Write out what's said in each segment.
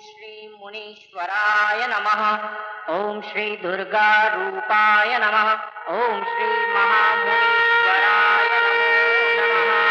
श्री मुनीश्वराय नमः। ओम श्री दुर्गा रूपाय नमः। ओम श्री महामुनीश्वराय नमो नमः।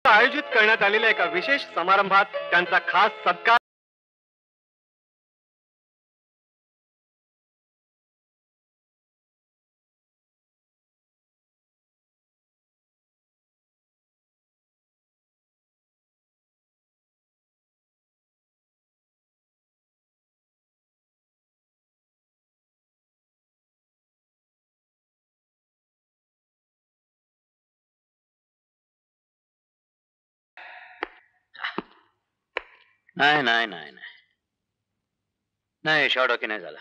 आयोजित करण्यात आलेल्या एका विशेष समारंभात त्यांचा खास सत्कार नाही नाही नाही नाही नाही शॉर्ट ओके नाही झाला.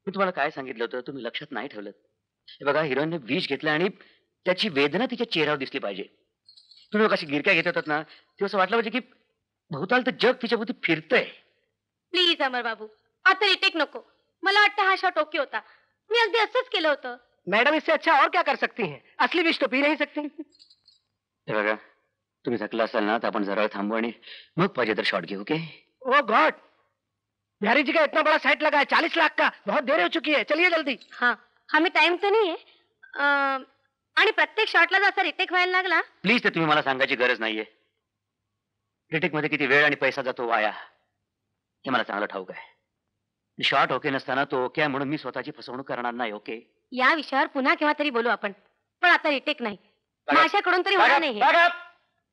मी तुम्हाला काय सांगितलं होतं तुम्ही लक्षात नाही ठेवलं. हे बघा हिरोईनने विष घेतलं आणि त्याची वेदना तिच्या चेहऱ्यावर दिसली पाहिजे. तुम्ही कशी गिरक्या घेत होतात ना ते असं वाटलं पाहिजे की भोवताल तर जग तिच्याभोवती फिरतंय. प्लीज अमर बाबू आता रिटेक नको. मला वाटतं हा शॉट ओके होता. मी अगदी असंच केलं होतं. मैडम इससे अच्छा और क्या कर सकती हैं? असली विष तो पी नहीं सकती. हे बघा तुम्ही थकला असाल ना तर आपण जरा वेळ थांबू आणि मग पाहिजे तर शॉट घेऊ. ओके ओ गॉड, बिहारी जी का इतना बड़ा सेट लगा है, 40 लाख का. बहुत देर हो चुकी है, चलिए जल्दी. हाँ हमें टाइम तर नाहीये. आणि प्रत्येक शॉटला जर असा रिटेक व्हायला लागला. प्लीज ते तुम्ही मला सांगायची गरज नाहीये. रिटेक मध्ये किती वेळ आणि पैसा जातो वाया हे मला चांगलं ठाऊक आहे. शॉट ओके नसताना तो ओके म्हणून मी स्वतःची फसवणूक करणार नाही. ओके या विषयावर पुन्हा केव्हा तरी बोलू आपण, पण आता रिटेक नाही. माझ्याकडून तरी होणार नाही.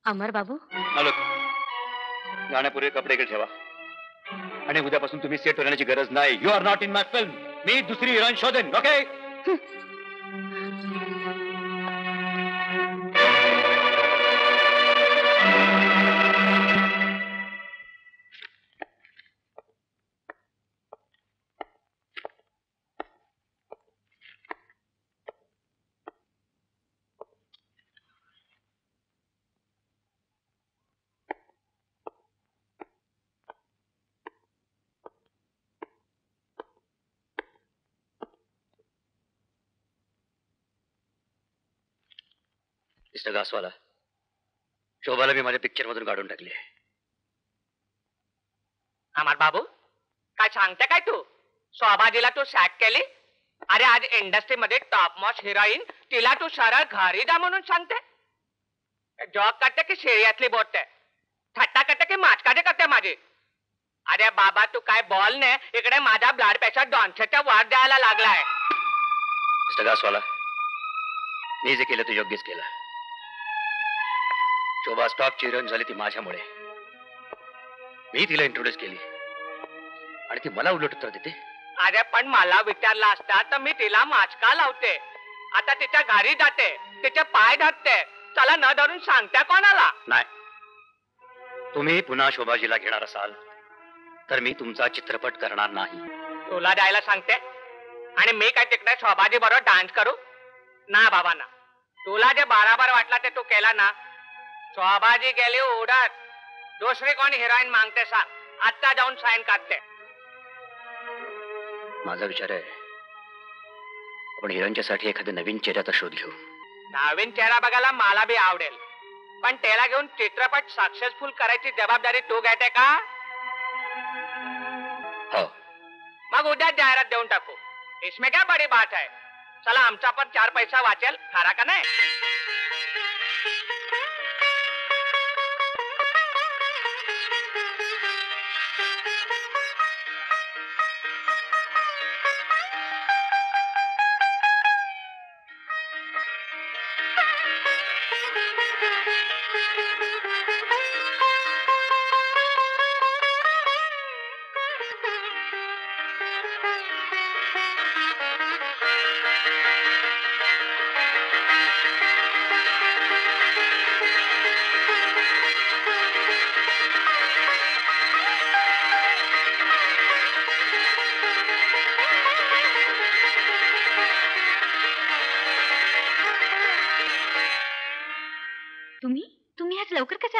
अमर बाबू जाण्यापूर्वी कपडे इकडे ठेवा आणि उद्यापासून तुम्ही सेट होण्याची गरज नाही. You are not in my film. मी दुसरी हिरोईन शोधेन. ओके मिस्टर गासवाला शोभाला मी माझ्या पिक्चर मधून काढून टाकले. अमर बाबू काय सांगते काय तू? शोभाजीला तू सॅक केली? अरे आज इंडस्ट्री मध्ये टॉप मॉस्ट हिरोईन तिला तू सरळ घरी जा म्हणून सांगते. जॉब करते की शेळ्यातली बोलते? थट्टा करते की माचकाजे करते माझी? अरे बाबा तू काय बोल ने. इकडे माझा ब्लड प्रेशर 200च्या वर द्यायला लागलाय. मिस्टर गासवाला मी जे केलं ते योग्यच केलं. शोभा स्टॉकची हिरोईन झाली ती माझ्यामुळे. मी तिला इंट्रोड्यूस केली आणि ती मला उलट उत्तर देते. अरे पण मला विचारला असता तर मी तिला माचका लावते. आता तिच्या घरी जाते, तिचे पाय धरते. चला न धरून सांगते कोणाला? नाही, तुम्ही पुन्हा शोभाजीला घेणार असाल तर मी तुमचा चित्रपट करणार नाही. तुला द्यायला सांगते आणि मी काय तिकडे शोभाजी बरोबर डान्स करू? ना बाबा ना. तुला जे बराबर वाटला ते तू केला ना. शोभाजी गेली उडत. दुसरी कोण हिरोईन मागते सांग. आता जाऊन साईन काढते. माझा विचार आहे आपण हिरोईनच्या साठी एखाद्या नवीन चेहऱ्याचा शोध घेऊ. नवीन चेहरा बघायला मला बी आवडेल, पण त्याला घेऊन चित्रपट सक्सेसफुल करायची जबाबदारी तू घेते का? हो. मग उद्या जाहिरात देऊन टाकू. इसमें क्या बड़ी बात है. चला आमचा पण 4 पैसा वाचेल. खरा का नाही?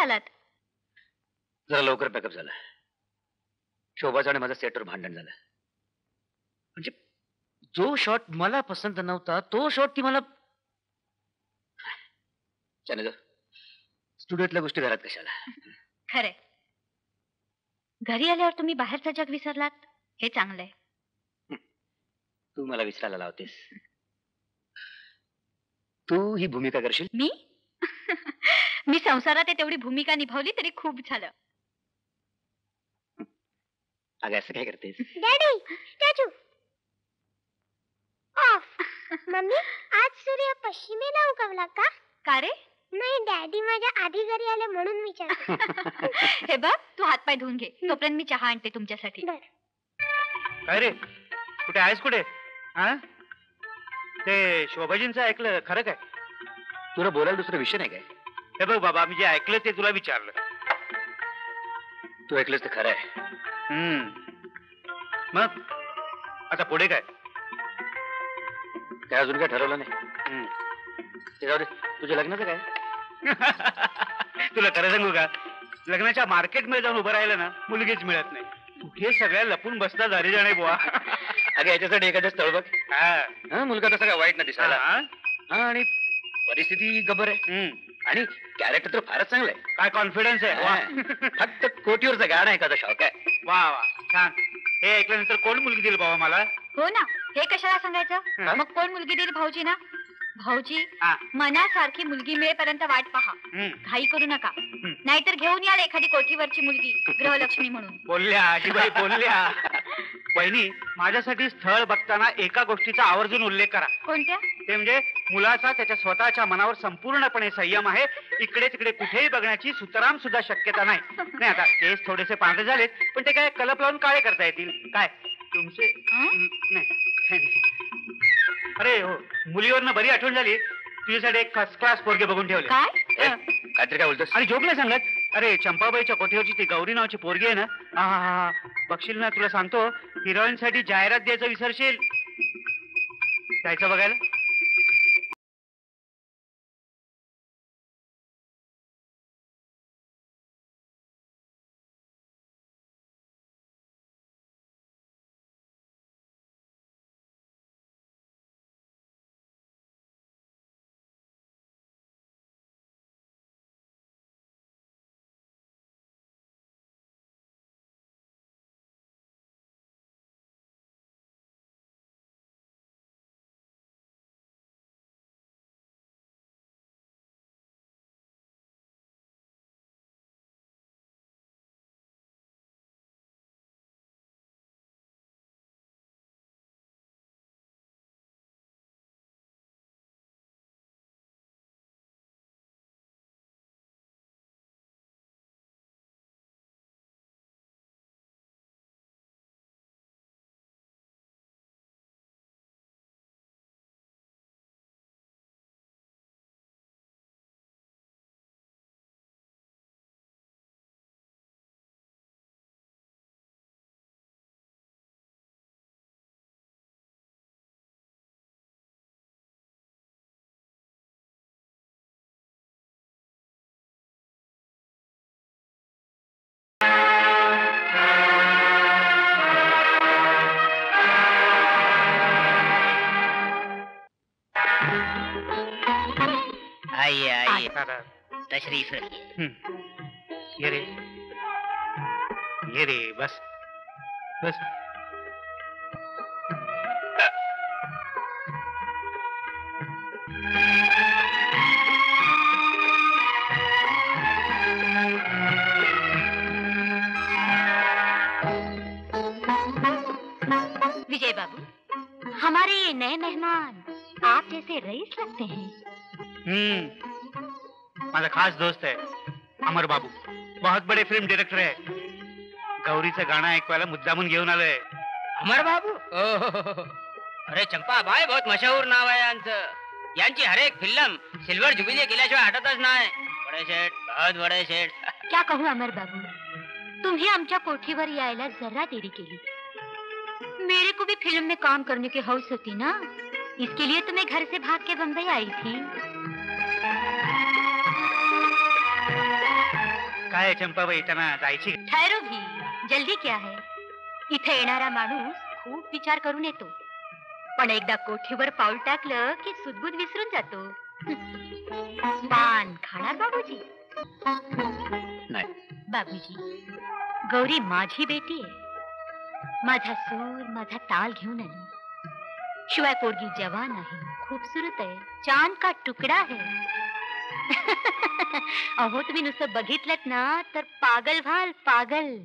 आलात? जरा लवकर पॅकअप झाला. शोभाचं आणि माझं सेटवर भांडण झालं. म्हणजे जो शॉट मला पसंत नव्हता तो शॉट ती मला. स्टुडिओतल्या गोष्टी घरात कशाला. खरंय. घरी आल्यावर तुम्ही बाहेरचं जग विसरलात हे चांगलंय. तू मला विसरायला लावतेस. तू ही भूमिका करशील? मी मी संसारात आहे तेवढी भूमिका निभावली तरी खूप झालं. अगं असं काय करतेस? Daddy statue of. मम्मी आज सूर्य पश्चिमेला उगवला का? का रे? नाही डॅडी माझ्या आधी घरी आले म्हणून विचारते. हे बघ तू हातपाय धुवून घे तोपर्यंत मी चहा आणते तुमच्यासाठी. काय रे कुठे आहेस कुठे? हा ते शोभाजींचं ऐकलं खरं काय? तुला बोलायला दुसरा विषय नाही काय? हे बघ बाबा मी जे ऐकलं ते तुला विचारलं. तू ऐकलंस तर खरं आहे. मग आता पुढे काय? काय अजून काय ठरवलं नाही. ते जाऊ दे. तुझ्या लग्नाचं काय? तुला खरं सांगू का लग्नाच्या मार्केटमध्ये जाऊन उभं राहिलं ना मुलगीच मिळत नाही. कुठे सगळ्या लपून बसता दारी जाणे बुवा. अगं याच्यासाठी एखाद्या स्थळ बघ. मुलगा तसा काय वाईट ना दिसायला. आणि परिस्थिती गबर आहे आणि कॅरेक्टर तर फारच चांगलं आहे. काय कॉन्फिडन्स आहे. फक्त कोटीवरचं गाणं एखादा शौक आहे. वा वा छान. हे ऐकल्यानंतर कोण मुलगी दिली बाबा मला? हो ना हे कशाला सांगायचं. मग कोण मुलगी देईल? भाऊजी ना. भाऊजी हा. मनासारखी मुलगी मिळेपर्यंत वाट पहा. घाई करू नका नाहीतर घेऊन याल एखादी कोठीवरची मुलगी गृहलक्ष्मी म्हणून. बोलल्या आजीबाई बोलल्या. वहिनी माझ्यासाठी स्थळ बघताना एका गोष्टीचा आवर्जून उल्लेख करा. कोणत्या? ते म्हणजे मुलाचा त्याच्या स्वतःच्या मनावर संपूर्णपणे संयम आहे. इकडे तिकडे कुठेही बघण्याची सुतराम सुद्धा शक्यता नाही. नाही आता केस थोडेसे पांढरे झालेत पण ते काय कलप लावून काळे करता येतील काय तुमचे? नाही. अरे हो मुलीवरनं बरी आठवण झाली. तुझ्यासाठी एक फर्स्ट क्लास पोरगे बघून ठेवले. काय? काहीतरी काय बोलतोस? आणि जोक नाही सांगत. अरे चंपाबाईच्या कोठीवरची ती गौरी नावाची पोरगी आहे ना. हा बघशील ना तुला सांगतो हिरोईन साठी जाहिरात द्यायचं विसरशील. जायचं बघायला. आइए आइए तशरीफ ये रे बस बस. विजय बाबू हमारे ये नए मेहमान आप जैसे रईस लगते हैं. माझा खास दोस्त है अमर बाबू. बहुत बड़े फिल्म डायरेक्टर है. गौरीचं गाणं ऐकवायला मुद्दामून घेऊन आलोय. अमर बाबू अरे चंपा भाई बहुत मशहूर नाव आहे यांचं. यांची हर एक फिल्म सिल्वर जुबिली केल्याशिवाय हटतच नाही. बडे शेठ बहुत बडे शेठ. क्या कहूँ अमर बाबू तुम्ही आमच्या कोठीवर यायला जरा देरी केली. मेरे को भी फिल्म में काम करने की हौस होती ना इसके लिए तो मैं घर से भाग के बम्बई आई थी. काय चंपाबाई त्यांना जायची ठहरो भी, जल्दी क्या है? इथे येणारा माणूस खूप विचार करून येतो, पण एकदा कोठीवर पाऊल टाकलं की सुदबुद विसरून जातो. पान खाणार बाबूजी? नाही. बाबूजी, गौरी माझी बेटी आहे. माझा सूर, माझा ताल घेऊन आली. शिवाय पोरगी जवान आहे, खूबसूरत आहे, चांद का तुकडा आहे. अहो, तुम्ही नुसतं बघितलं ना तर पागल व्हाल, पागल.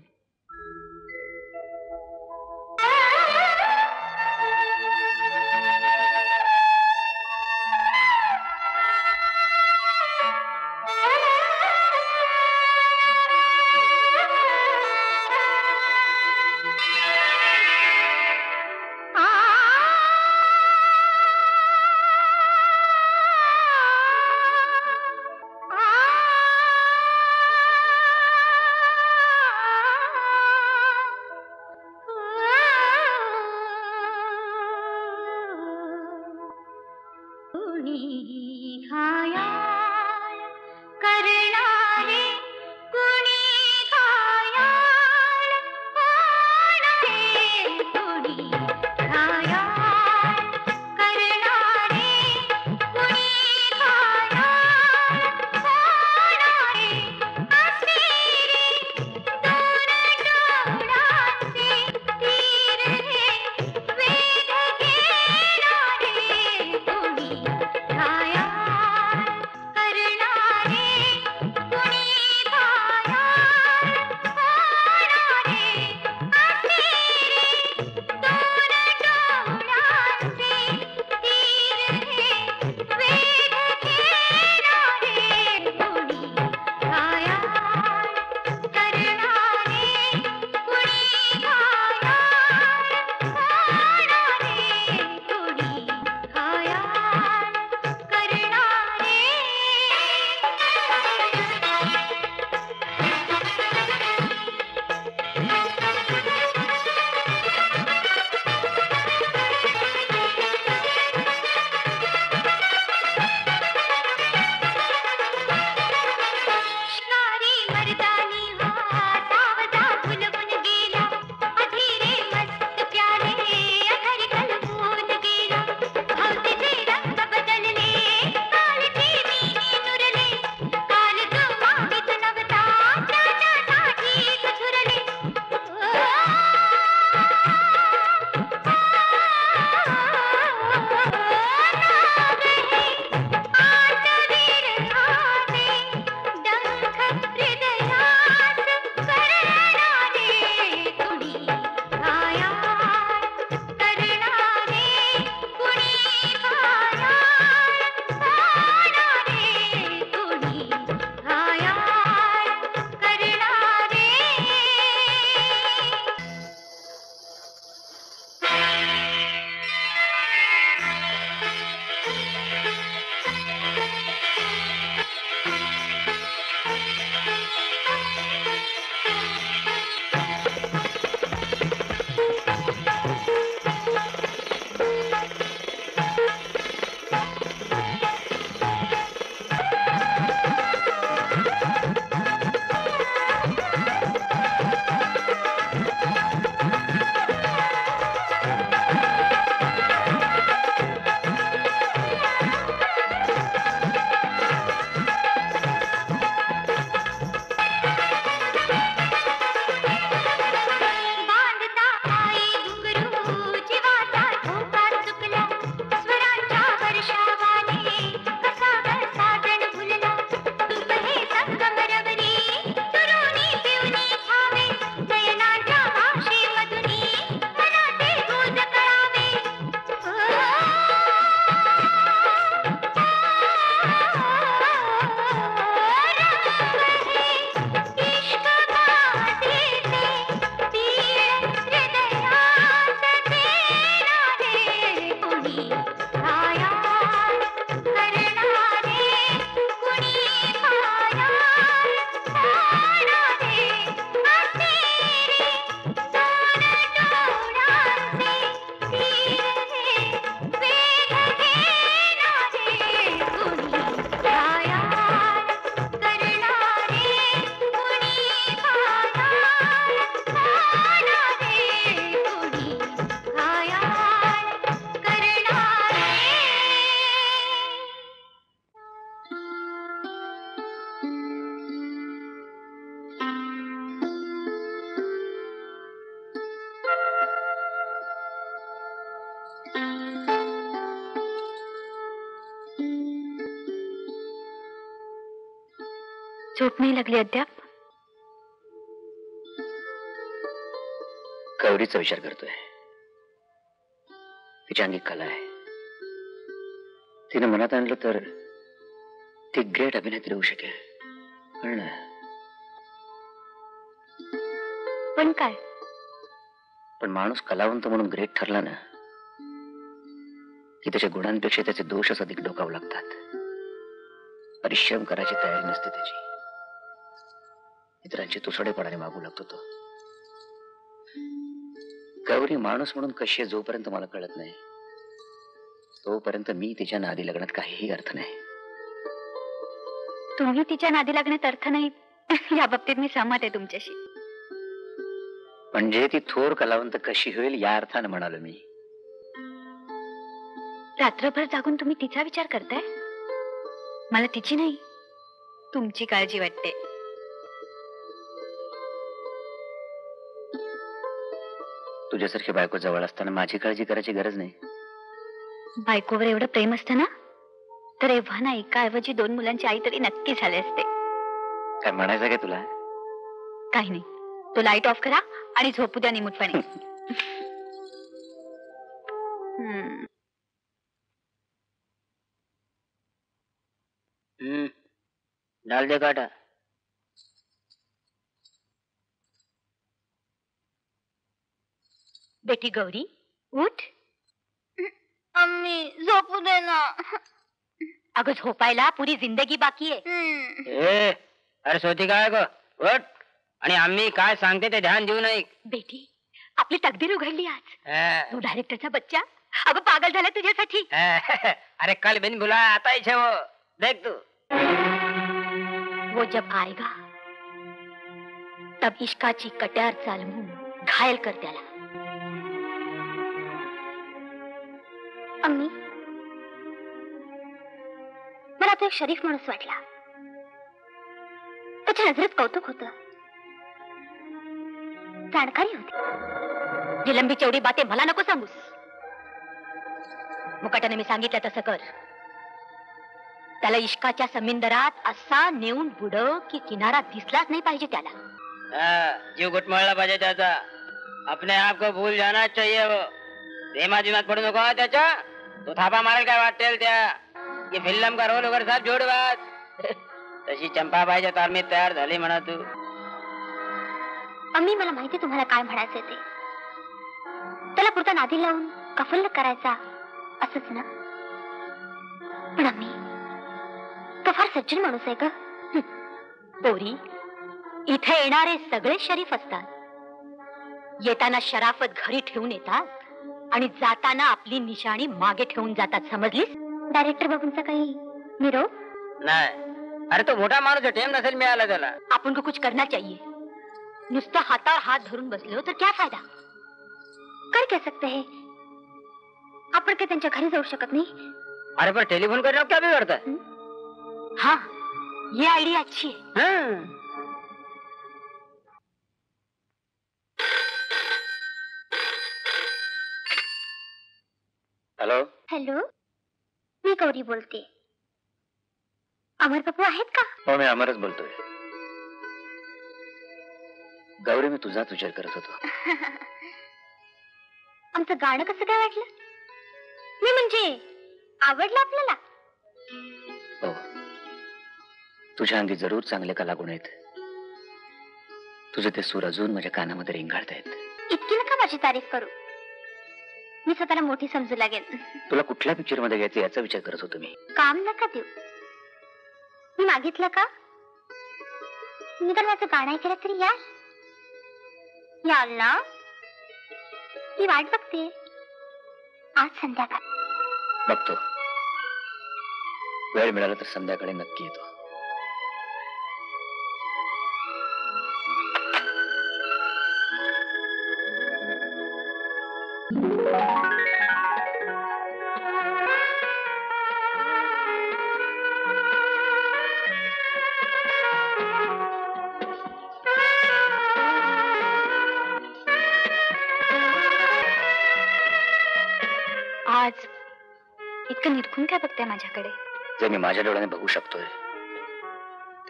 झोप नाही लागली अद्याप? गौरीचा विचार करतोय. तिच्या अंगी कला आहे. तिने मनात आणलं तर ती ग्रेट अभिनेत्री होऊ शकेल. पण काय? पण माणूस कलावंत म्हणून ग्रेट ठरला ना की त्याच्या गुणांपेक्षा त्याचे दोषच अधिक डोकावू लागतात. परिश्रम करायची तयारी नसते त्याची. इतरांची तुसडेपणाने मागू लागतो तो. गौरी माणूस म्हणून कशी आहे जोपर्यंत मला कळत नाही तोपर्यंत मी तिच्या नादी लग्नात काहीही अर्थ नाही. तुम्ही तिच्या नादी लागण्यात अर्थ नाही या बाबतीत मी सहमत आहे तुमच्याशी. म्हणजे ती थोर कलावंत कशी होईल या अर्थानं म्हणालो मी. रात्रभर जागून तुम्ही तिचा विचार करताय? मला तिची नाही तुमची काळजी वाटते. तुझ्यासारखी बायको जवळ असताना माझी काळजी करायची गरज नाही. बायकोवर एवढं प्रेम असतं ना तर एव्हाना एकाऐवजी 2 मुलांची आई तरी नक्की झाले असते. काय म्हणायचं काय तुला? काही नाही. तो लाईट ऑफ करा आणि झोपू द्या निमूटपणे. डाल दे काटा. बेटी गौरी उठ. अम्मी झोपू दे ना. अगं झोपायला पुरी जिंदगी बाकी आहे. ए अरे सोती काय ग उठ. आणि आम्ही काय सांगते ते ध्यान देऊ नाही. बेटी आपली तकदीर उघडली आज. हा. तू डायरेक्टरचा बच्चा. अगं पागल झाला तुझ्यासाठी. अरे कल बिन भुला आता ही वो देख तू. वो जब आएगा तब इश्काची कट्यार चालवून घायल कर त्याला. अम्मी मला तो एक शरीफ माणूस वाटला. त्याच्या नजरेत कौतुक होतं. जाणकारी होती. जी लंबी चौडी बातें मला नको सांगूस. मुकाट्याने मी सांगितलं तसं कर. त्याला इश्काच्या समुद्रात असा नेऊन बुडव की किनारा दिसलाच नाही पाहिजे त्याला. जीव गुटमळला पाहिजे त्याचा. अपने आप को भूल जाना चाहिए वो. प्रेमा दिमाग पडू नको हा त्याच्या. तो थापा मारेल काय वाटेल त्या. ये फिल्म का रोल वगैरे साहेब जोडवात. तशी चंपाबाईच्या तालमीत तयार झाली म्हणा तू. अम्मी मला माहिती तुम्हाला काय म्हणायचंय ते. त्याला पुरता नादी लावून कफल करायचा असंच ना. पण अम्मी तो फार सज्जन माणूस आहे ग. पोरी इथे येणारे सगळे शरीफ असतात. येताना शराफत घरी ठेवून येतात आणि जाताना आपली निशाणी मागे ठेवून जातात. समजलीस? डायरेक्टर बाबूंचा काही निरोप? नाही. अरे तो मोठा माणूस आहे. टेम नसेल मिळाला त्याला. आपण को कुछ करना चाहिए. नुसतं हातावर हात धरून बसलो तर क्या फायदा. काय कह सकते हैं. आपण काय त्यांच्या घरी जाऊ शकत नाही. अरे पर टेलीफोन करने क्या बिगड़ता है. हाँ ये आइडिया अच्छी है. हाँ. हॅलो. हॅलो मी गौरी बोलते. अमर बाबू आहेत का? हो मी अमरच बोलतोय. गौरी मी तुझाच विचार करत होतो. आमचं गाणं कसं काय वाटलं? मी म्हणजे आवडलं आपल्याला? हो तुझ्या अंगी जरूर चांगले कलागुण आहेत. तुझे ते सूर अजून माझ्या कानामध्ये रिंगाळतायत. इतकी नका माझी तारीफ करू. मी स्वतःला मोठी समजू लागेल. तुला कुठल्या पिक्चर मध्ये घ्यायचं याचा विचार करत होतो मी. काम नका देऊ. मी मागितलं का? निदान माझं गाणं ऐकायला तरी याल ना. ती वाट बघते. आज संध्याकाळ बघतो. वेळ मिळाला तर संध्याकाळी नक्की येतो. आज इतकं निरखून काय बघताय माझ्याकडे? जे मी माझ्या डोळ्याने बघू शकतोय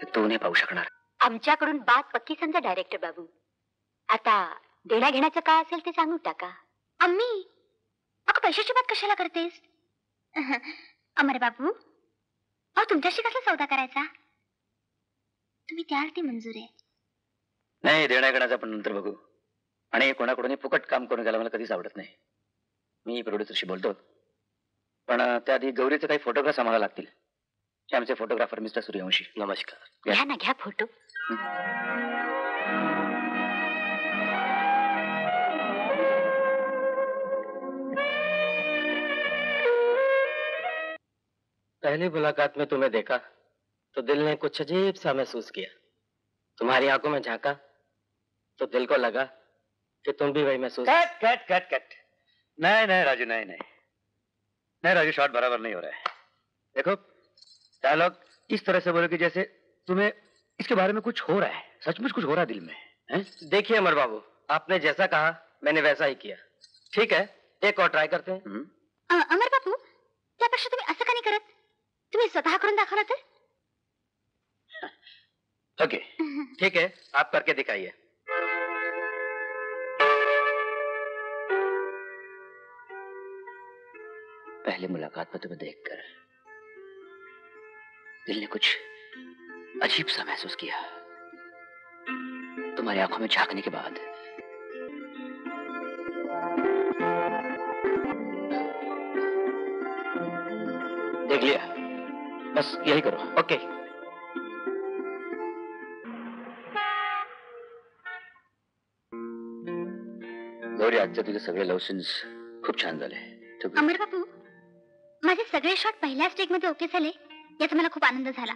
ते तू नाही पाहू शकणार. आमच्याकडून बात पक्की समजा डायरेक्टर बाबू. आता देण्या घेण्याचं काय असेल ते सांगून टाका. अम्मी, अगं पैशाची बात कशाला करतेस? अमर बाबू, अहो तुमच्याशी कसला सौदा करायचा? तुम्ही द्याल ती मंजूर आहे. नाही, देण्या घेण्याचं आपण नंतर बघू. आणि कोणाकडून फुकट काम करून घ्यायला मला कधीच आवडत नाही. मी प्रोड्युसरशी बोलतो, पण त्याआधी गौरीचे काही फोटोग्राफ्स आम्हाला लागतील. हे आमचे फोटोग्राफर मिस्टर सूर्यवंशी. नमस्कार. घ्या ना, घ्या फोटो. पहली मुलाकात में तुम्हें देखा तो दिल ने कुछ अजीब सा महसूस किया. तुम्हारी आंखों में झांका तो दिल को लगा कि तुम भी वही महसूस. Cut cut cut cut. नहीं नहीं राजू, नहीं नहीं नहीं राजू, शॉट बराबर नहीं हो रहा है. देखो, डायलॉग इस तरह से बोलो कि जैसे तुम्हें इसके बारे में कुछ हो रहा है, सचमुच कुछ हो रहा है दिल में, हैं? देखिए अमर बाबू, आपने जैसा कहा मैंने वैसा ही किया. ठीक है, एक और ट्राई करते हैं. अमर बाबू, त्यापेक्षा तुम्ही असं का नाही करत? तुम्ही स्वतः करून दाखवला तर? ओके. ठीक है, आप करके दिखाइए. पहली मुलाकात में तुम्हें देखकर दिल ने कुछ अजीब सा महसूस किया. तुम्हारी आंखों में झांकने के बाद देख लिया. बस यही करो. ओके. गौरी, आजचे तुझे सगळे लव्ह सीन्स खूप छान झाले. अमर बाबू, माझे सगळे शॉट पहिल्या स्टेक मध्ये ओके झाले, याचा मला खूप आनंद झाला.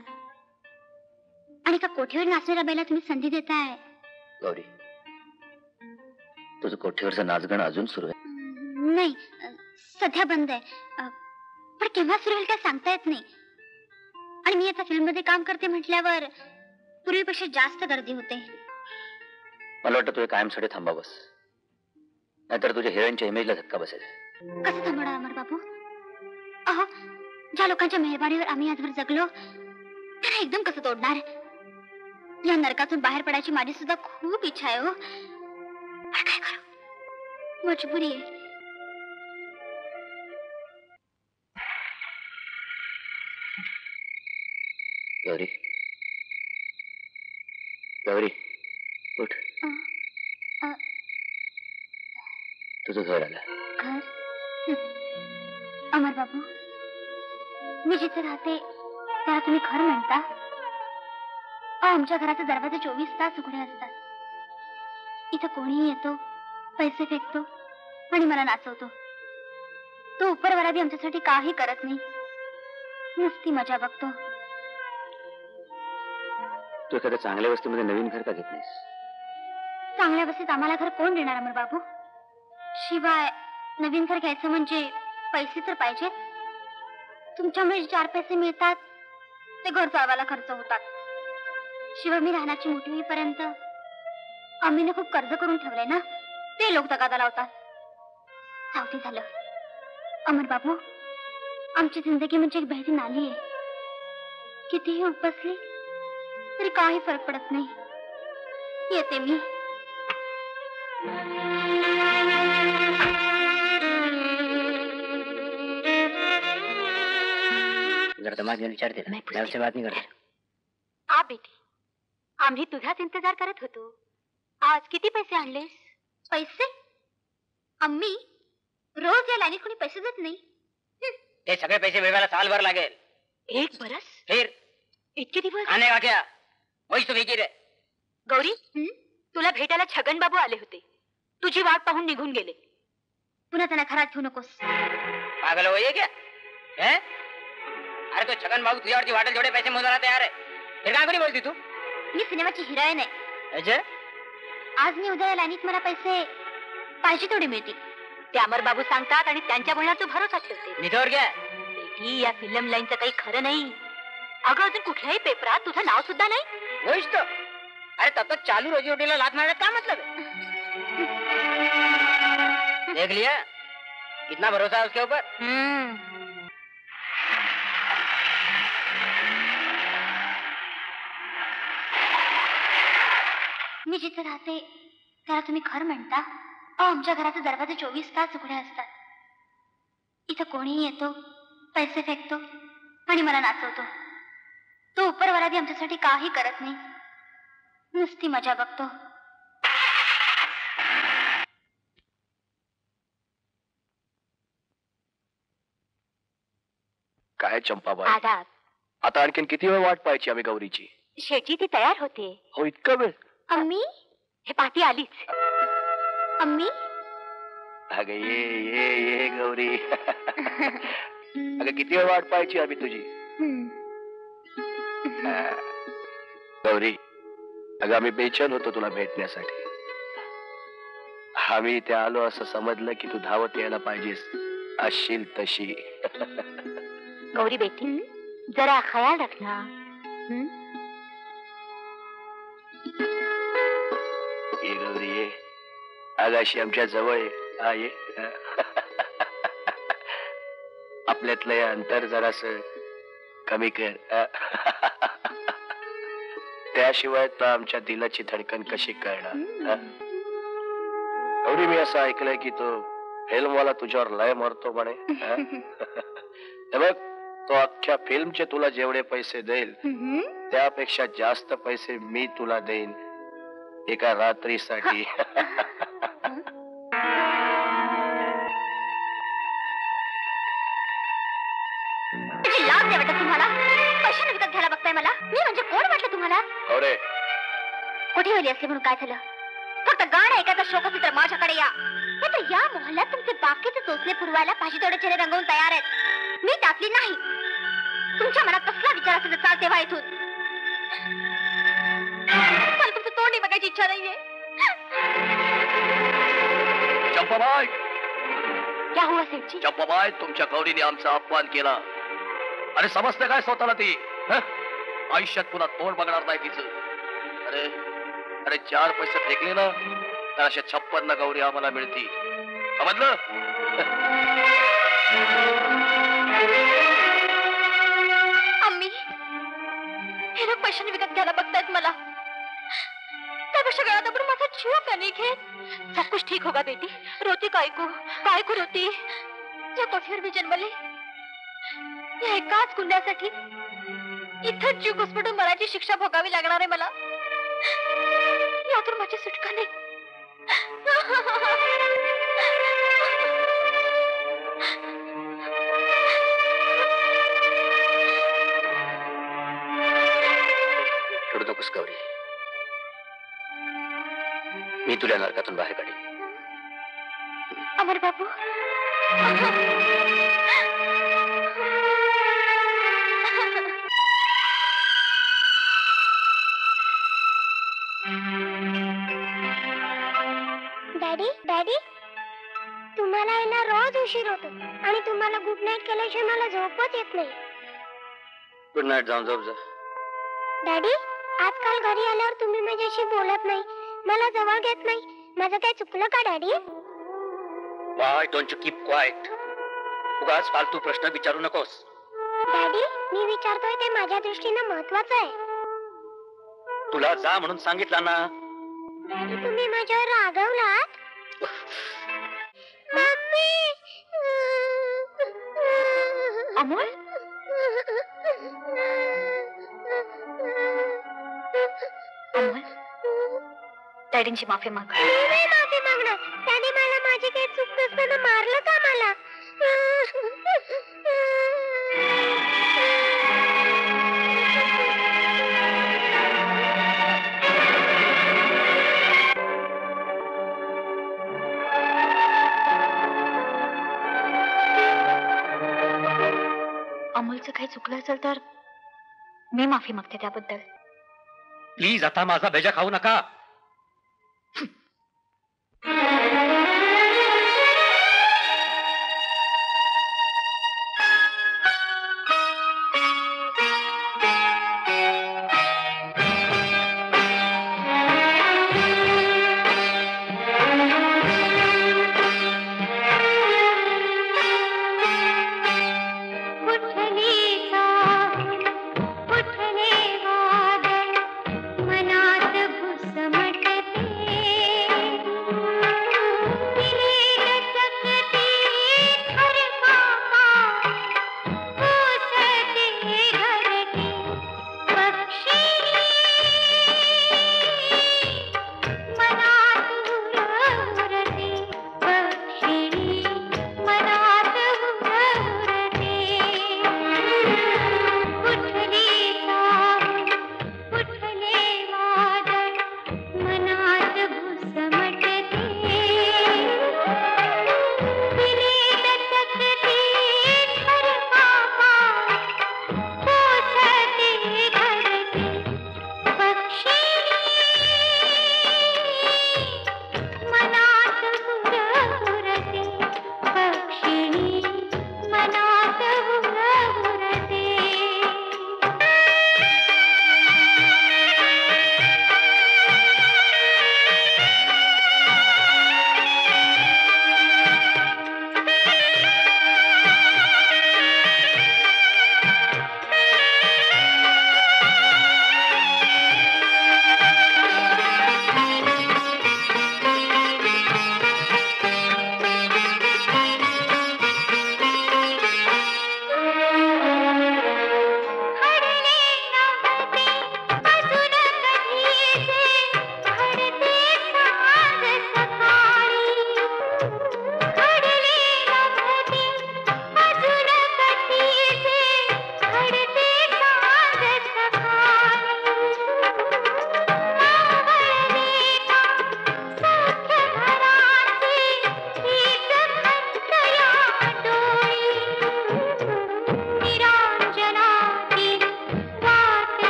आणि का कोठेवर नाचणाऱ्या बाईला तुम्ही संधी देताय? गौरी, तुझं कोठेवरचं नाचगण अजून सुरू आहे. नाही, सध्या बंद आहे. पण केव्हा सुरू होईल काय सांगता येत नाही. आणि मी आता फिल्म मध्ये काम करते म्हटल्यावर पूर्वीपेक्षा जास्त गर्दी होते. मला वाटतं तुझे कायमसाठी थांबावंस, नाहीतर तुझ्या हिरोईनच्या इमेजला धक्का बसेल. कसं थांबणार अमर बाबू? अहो, ज्या लोकांच्या मेहरबानीवर आम्ही आजवर जगलो त्यांना एकदम कसं तोडणार? या नरकातून बाहेर पडायची माझी सुद्धा खूप इच्छा आहे हो. पण काय करू, मजबुरी आहे. गौरी, गौरी, उठ. तुझं घर आलं. घर? अमर बाबू, मी जिथे राहते त्याला तुम्ही घर म्हणता? आमच्या घराचे दरवाजे 24 तास उघडे असतात. इथं कोणीही येतो, पैसे फेकतो आणि मला नाचवतो. तो उपरवाला बी आमच्यासाठी काही करत नाही, नुसती मजा बघतो. तू एखाद्या चांगल्या वस्तीमध्ये नवीन घर का घेत नाहीस? चांगल्या वस्तीत आम्हाला घर कोण देणार अमर बाबू? शिवाय नवीन घर घ्यायचं म्हणजे पैसे तर पाहिजेत. तुमच्यामुळे 4 पैसे मिळतात ते घर चालवायला खर्च होतात. शिवाय मी राहण्याची मोठी होईपर्यंत आम्ही खूप कर्ज करून ठेवलंय ना, ते लोक तगादा लावतात. सावधी झालं अमर बाबू, आमची जिंदगी म्हणजे एक बहरी नाली आहे. कितीही उपसली तरी काही फरक पडत नाही. येते मी. जरा दिमाग में विचारते ना, मैं उससे बात नहीं करता. आ बेटी, आम्ही तुझाच इंतजार करत होतो. आज किती पैसे आणलेस? पैसे? अम्मी, रोज या लाईनीत कोणी पैसे देत नाही. ते सगळे पैसे मिळवायला सालभर लागेल. 1 बरस? फिर इतके दिवस? आने का क्या? वही तो फिकीर है. गौरी, तुला भेटायला छगन बाबू आले होते. तुझी वाट पाहून निघून गेले. पुन्हा त्यांना घरात घेऊ नकोस. पागल हो ये क्या है? अरे तो छगन बाबू तुझ्यावरती वाटेल थोडे पैसे मोजायला तयार आहे. फिर काय कोणी बोलती तू? मी सिनेमाची हिरोईन आहे. अच्छा, आज मी उद्या या लाईनीत मला पैसे पाहिजे तेवढे मिळतील. ते अमर बाबू सांगतात आणि त्यांच्या बोलण्यावर तू भरोसा ठेवते. निथोर क्या? बेटी, या फिल्म लाईनचं काही खरं नाही. अगं, अजून कुठल्याही पेपरात तुझं नाव सुद्धा नाही. वहीच तो. अरे तब तक चालू रोजी रोटीला लात मारने का मतलब है? देख लिया कितना भरोसा है उसके ऊपर. मी जिथे राहते त्याला तुम्ही घर म्हणता? अहो, आमच्या घराचे दरवाजे 24 तास उघडे असतात. इथं कोणीही येतो, पैसे फेकतो आणि मला नाचवतो. तो उपरवाला बी आमच्यासाठी काही करत नाही, नुसती मजा बघतो. काय चंपाबाई, आदाब. आता आणखीन किती वेळ वाट पाहायची आम्ही गौरीची? शेटची ती तयार होते. हो, इतका वेळ? अम्मी, हे पाठी आलीच. अम्मी, अगं ये ये ये गौरी. अगं किती वेळ वाट पाहायची आम्ही तुझी? गौरी, अगं आम्ही बेचैन होतो तुला भेटण्यासाठी. आम्ही इथे आलो असं समजलं की तू धावत यायला पाहिजेस, असशील तशी. गौरी बेटी, जरा ख्याल रखना. ये गौरी ये, अगं अशी आमच्या जवळ ये. हा ये. आपल्यातलं हे अंतर जरास कमी कर. त्याशिवाय तर आमच्या दिलाची धडकन कशी कळणार? गौरी, मी असं ऐकलंय की तो फिल्मवाला तुझ्यावर लय मरतो म्हणे. हे बघ, तो अख्ख्या फिल्मचे तुला जेवढे पैसे देईल त्यापेक्षा जास्त पैसे मी तुला देईन एका रात्रीसाठी. लाज नाही वाटत तुम्हाला? पैशाने विकत घ्यायला बघताय मला? मी म्हणजे कोण वाटलं तुम्हाला? अरे कुठे गेली असली म्हणून काय झालं? फक्त गाणं ऐकायचा शोक असेल तर माझ्याकडे या. हे तर या मोहल्ल्यात तुमचे बाकीचे चोचले पुरवायला पाहिजे तेवढे चेहरे रंगवून तयार आहेत. मी त्यातली नाही. तुमच्या मनात कसला विचार असेल तर चाल तेव्हा इथून. मला तुमचं तोंडही बघायची इच्छा नाहीये. चंपाबाई, क्या हुआ सेठजी? चंपाबाई, तुमच्या गौरीने आमचा अपमान केला. अरे समजते काय स्वतःला ती? आयुष्यात पुन्हा तोंड बघणार नाही तिचं. अरे अरे 4 पैसे फेकले ना तर अशा 56 गौरी आम्हाला मिळती. समजलं? अम्मी, हे लोक पैशाने विकत घ्यायला बघतायत मला. त्यापेक्षा गळ्यात आपण माझा जीव का नाही घेत? सब कुछ ठीक होगा बेटी. रोती काय को रोती? या कोठीवर मी जन्मले, या एकाच गुन्ह्यासाठी इथंच जीव घुसमटून मराठी शिक्षा भोगावी लागणार आहे मला. यातून माझी सुटका नाही. रडू नकोस गौरी, मी तुला नरकातून बाहेर काढीन. अमर बाबू, डॅडी डॅडी, तुम्हाला आहे ना रोज उशीर होतो आणि तुम्हाला गुड नाईट केल्याशिवाय मला झोपच येत नाही. गुड नाईट, जाऊन झोप जा. डॅडी, आजकाल घरी आल्यावर तुम्ही माझ्याशी बोलत नाही, मला जवळ घेत नाही. माझं काय चुकलं का daddy? Why don't you keep quiet? उगाच फालतू प्रश्न विचारू नकोस. डॅडी, मी विचारतोय ते माझ्या दृष्टीने महत्वाचं आहे. तुला जा म्हणून सांगितलं ना. डॅडी, तुम्ही माझ्यावर रागवलात? मम्मी, अमोल, अमोल, डॅडींची माफी माग. मी नाही माफी मागणार. त्याने मला माझी काही चूक नसताना मारलं का मला? अमोलचं काही चुकलं असेल तर मी माफी मागते त्याबद्दल. प्लीज आता माझा बेजा खाऊ नका. उठले वादळ मनात घुसमटले.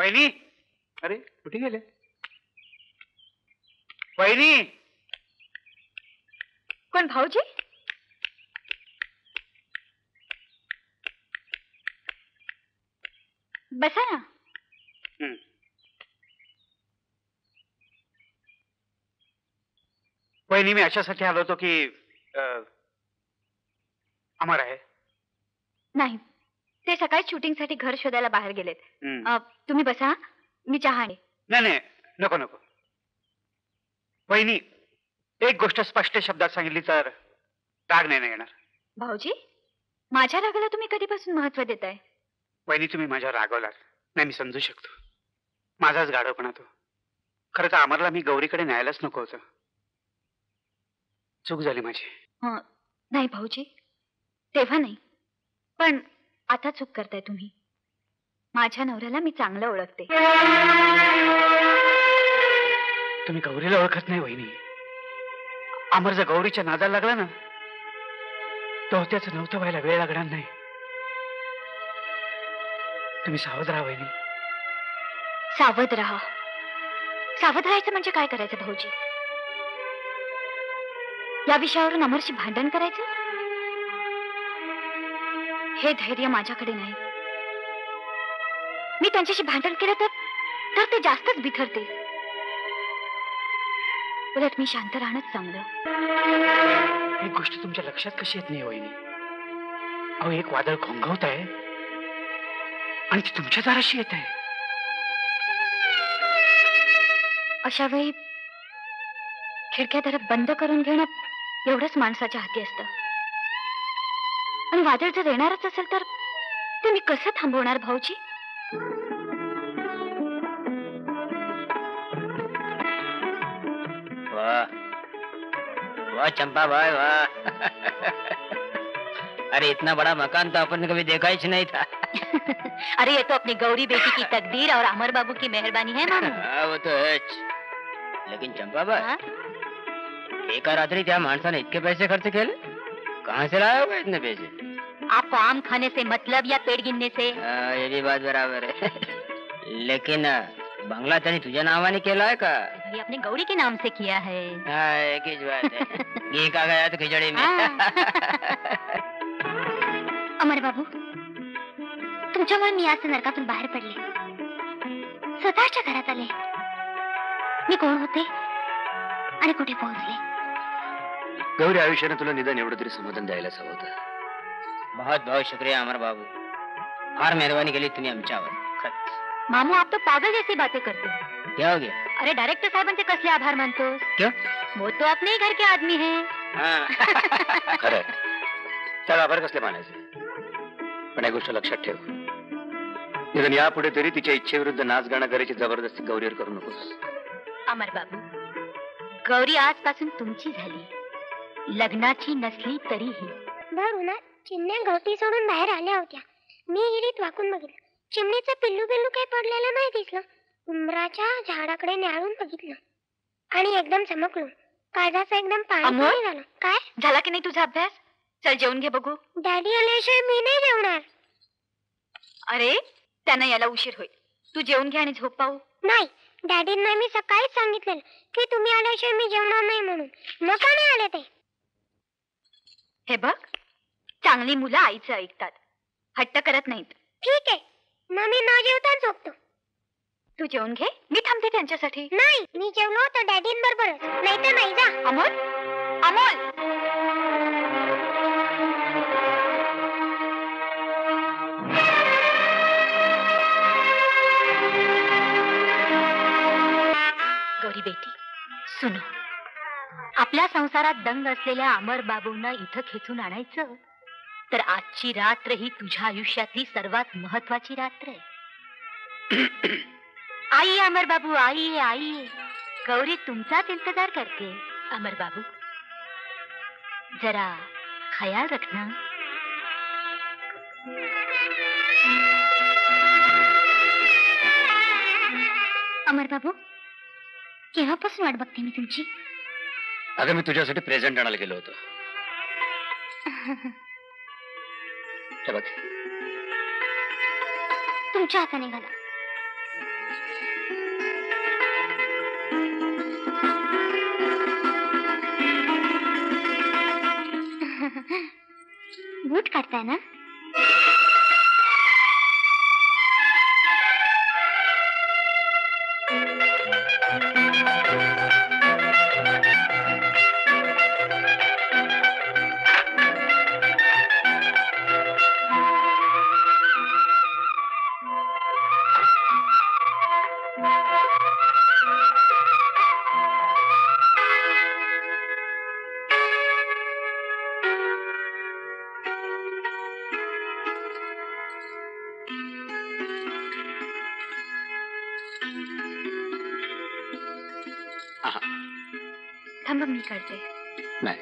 वहिनी, अरे कुठे गेले वहिनी? कोण भाऊजी? बसा ना. हं. वहिनी, मी अशासाठी आलो होतो की अमर आहे. नाही, ते सकाळी शूटिंगसाठी घर शोधायला बाहेर गेलेत. हं. तुम्ही बसा, मी चहा आणते. नाही नाही, नको नको. वहिनी, एक गोष्ट स्पष्ट शब्दात सांगितली तर राग नाही ना येणार. भाऊजी, माझ्या रागाला तुम्ही कधीपासून महत्व देताय? वहिनी, तुम्ही माझ्यावर रागवलात नाही, मी समजू शकतो. माझाच गाढवपणा तो. खरं तर अमरला मी गौरीकडे न्यायलाच नको होतं. चूक झाली माझी. नाही भाऊजी, तेव्हा नाही, पण आता चूक करताय तुम्ही. माझ्या नवऱ्याला मी चांगलं ओळखते. तुम्ही गौरीला ओळखत नाही वहिनी. अमर जर गौरीच्या नादाला लागला ना, तो त्याचं नव्हतं व्हायला वेळ लागणार नाही. तुम्ही सावध राहा वहिनी. सावध राहा? सावध राहायचं म्हणजे काय करायचं भाऊजी? या विषयावरून अमरशी भांडण करायचं? हे धैर्य माझ्याकडे नाही. मी त्यांच्याशी भांडण केलं तर ते जास्तच बिथरते. उलट मी शांत राहणंच चांगलं. एक गोष्ट तुमच्या लक्षात कशी येत नाही वहिनी? अहो, एक वादळ घोंघवत आहे आणि ती तुमच्या दाराशी येत आहे. अशा वेळी खिडक्या दार बंद करून घेणं एवढंच माणसाच्या हाती असतं. आणि वादळ जर येणारच असेल तर ते मी कसं थांबवणार भाऊजी? वाह वाह चंपा भाई वाह. अरे इतना बड़ा मकान तो अपन ने कभी देखा ही नहीं था. अरे ये तो अपनी गौरी बेटी की तकदीर और अमर बाबू की मेहरबानी है मामू. हाँ वो तो है. लेकिन चंपा भाई, हाँ? एका रात्री त्या माणसाने इतके पैसे खर्च केले? कहाँ से लाया होगा इतने पैसे? आपको आम खाने से मतलब या पेड़ गिनने से? ये भी बात बराबर है. लेकिन बंगला त्यांनी तुझ्या नावाने केलाय का? ये अपने गौरी के नाम से किया है. हाँ एक ही बात है. घी का गया तो खिचड़ी में. अमर बाबू, तुमच्यामुळे मी आज नरकातून बाहेर पडले. स्वतःच्या घरात आले. मी कोण होते आणि कुठे पोहोचले? गौरी, आयुष्याने तुला निदान एवढं तरी समाधान द्यायलाच हवं होतं. बहुत बहुत शुक्रिया अमर बाबू. फार मेहरबानी केली तुम्ही आमच्यावर. खरंच. मामू, आप तो पागल जैसी बातें करते हो. क्या हो गया? अरे डायरेक्टर साहेबांचे कसले आभार मानतोस? क्यों? वो तो अपने ही घर के आदमी हैं. हाँ. खरंय, त्याला आभार कसले मानायचे? पण एक गोष्ट लक्षात ठेव, निदान यापुढे तरी तिच्या इच्छेविरुद्ध नाच गाणं करायची जबरदस्ती गौरीवर करू नकोस. अमर बाबू, गौरी आजपासून तुमची झाली, लग्नाची नसली तरीही. भर उन्हात चिमण्या घरटी सोडून बाहेर आल्या होत्या. मी हिरीत वाकून बघितलं. चिमणीचं पिल्लू काही पडलेलं नाही दिसलं. उंबराच्या झाडाकडे न्याळून बघितलं आणि एकदम चमकलो. काळजाचं एकदम पाणी झालं. काय झाला की नाही तुझा अभ्यास? चल जेवून घे बघू. डॅडी आल्याशिवाय मी नाही जेवणार. अरे त्यांना याला उशीर होईल. तू जेवून घे आणि झोप पाहू. नाही, डॅडींना मी सकाळीच सांगितलेलं की तुम्ही आल्याशिवाय मी जेवणार नाही म्हणून. मग का नाही आले ते? हे बघ, चांगली मुलं आईचं ऐकतात, हट्ट करत नाहीत. ठीक आहे, मग मी न जेवता झोपतो. तू जेवून घे, मी थांबते त्यांच्यासाठी. नाही, मी जेवलो तर डॅडींबरोबरच, नाही तर नाही. जा. अमोल, अमोल. गौरी बेटी, सुनो. आपल्या संसारात दंग असलेल्या अमर बाबूंना इथं खेचून आणायचं तर आजची रात्र ही तुझ्या आयुष्यातली सर्वात महत्वाची रात्र आहे. आई अमर बाबू, आई आई. गौरी तुमचाच इंतजार करते. अमर बाबू, जरा ख्याल रखना. अमर बाबू, केव्हापासून वाट बघते मी तुमची. अगं, मी तुझ्यासाठी प्रेझेंट आणायला गेलो होतो. हे बघ, तुमच्या हाताने घाला. बूट काढताय ना? थांबा, मी काढते. नाही,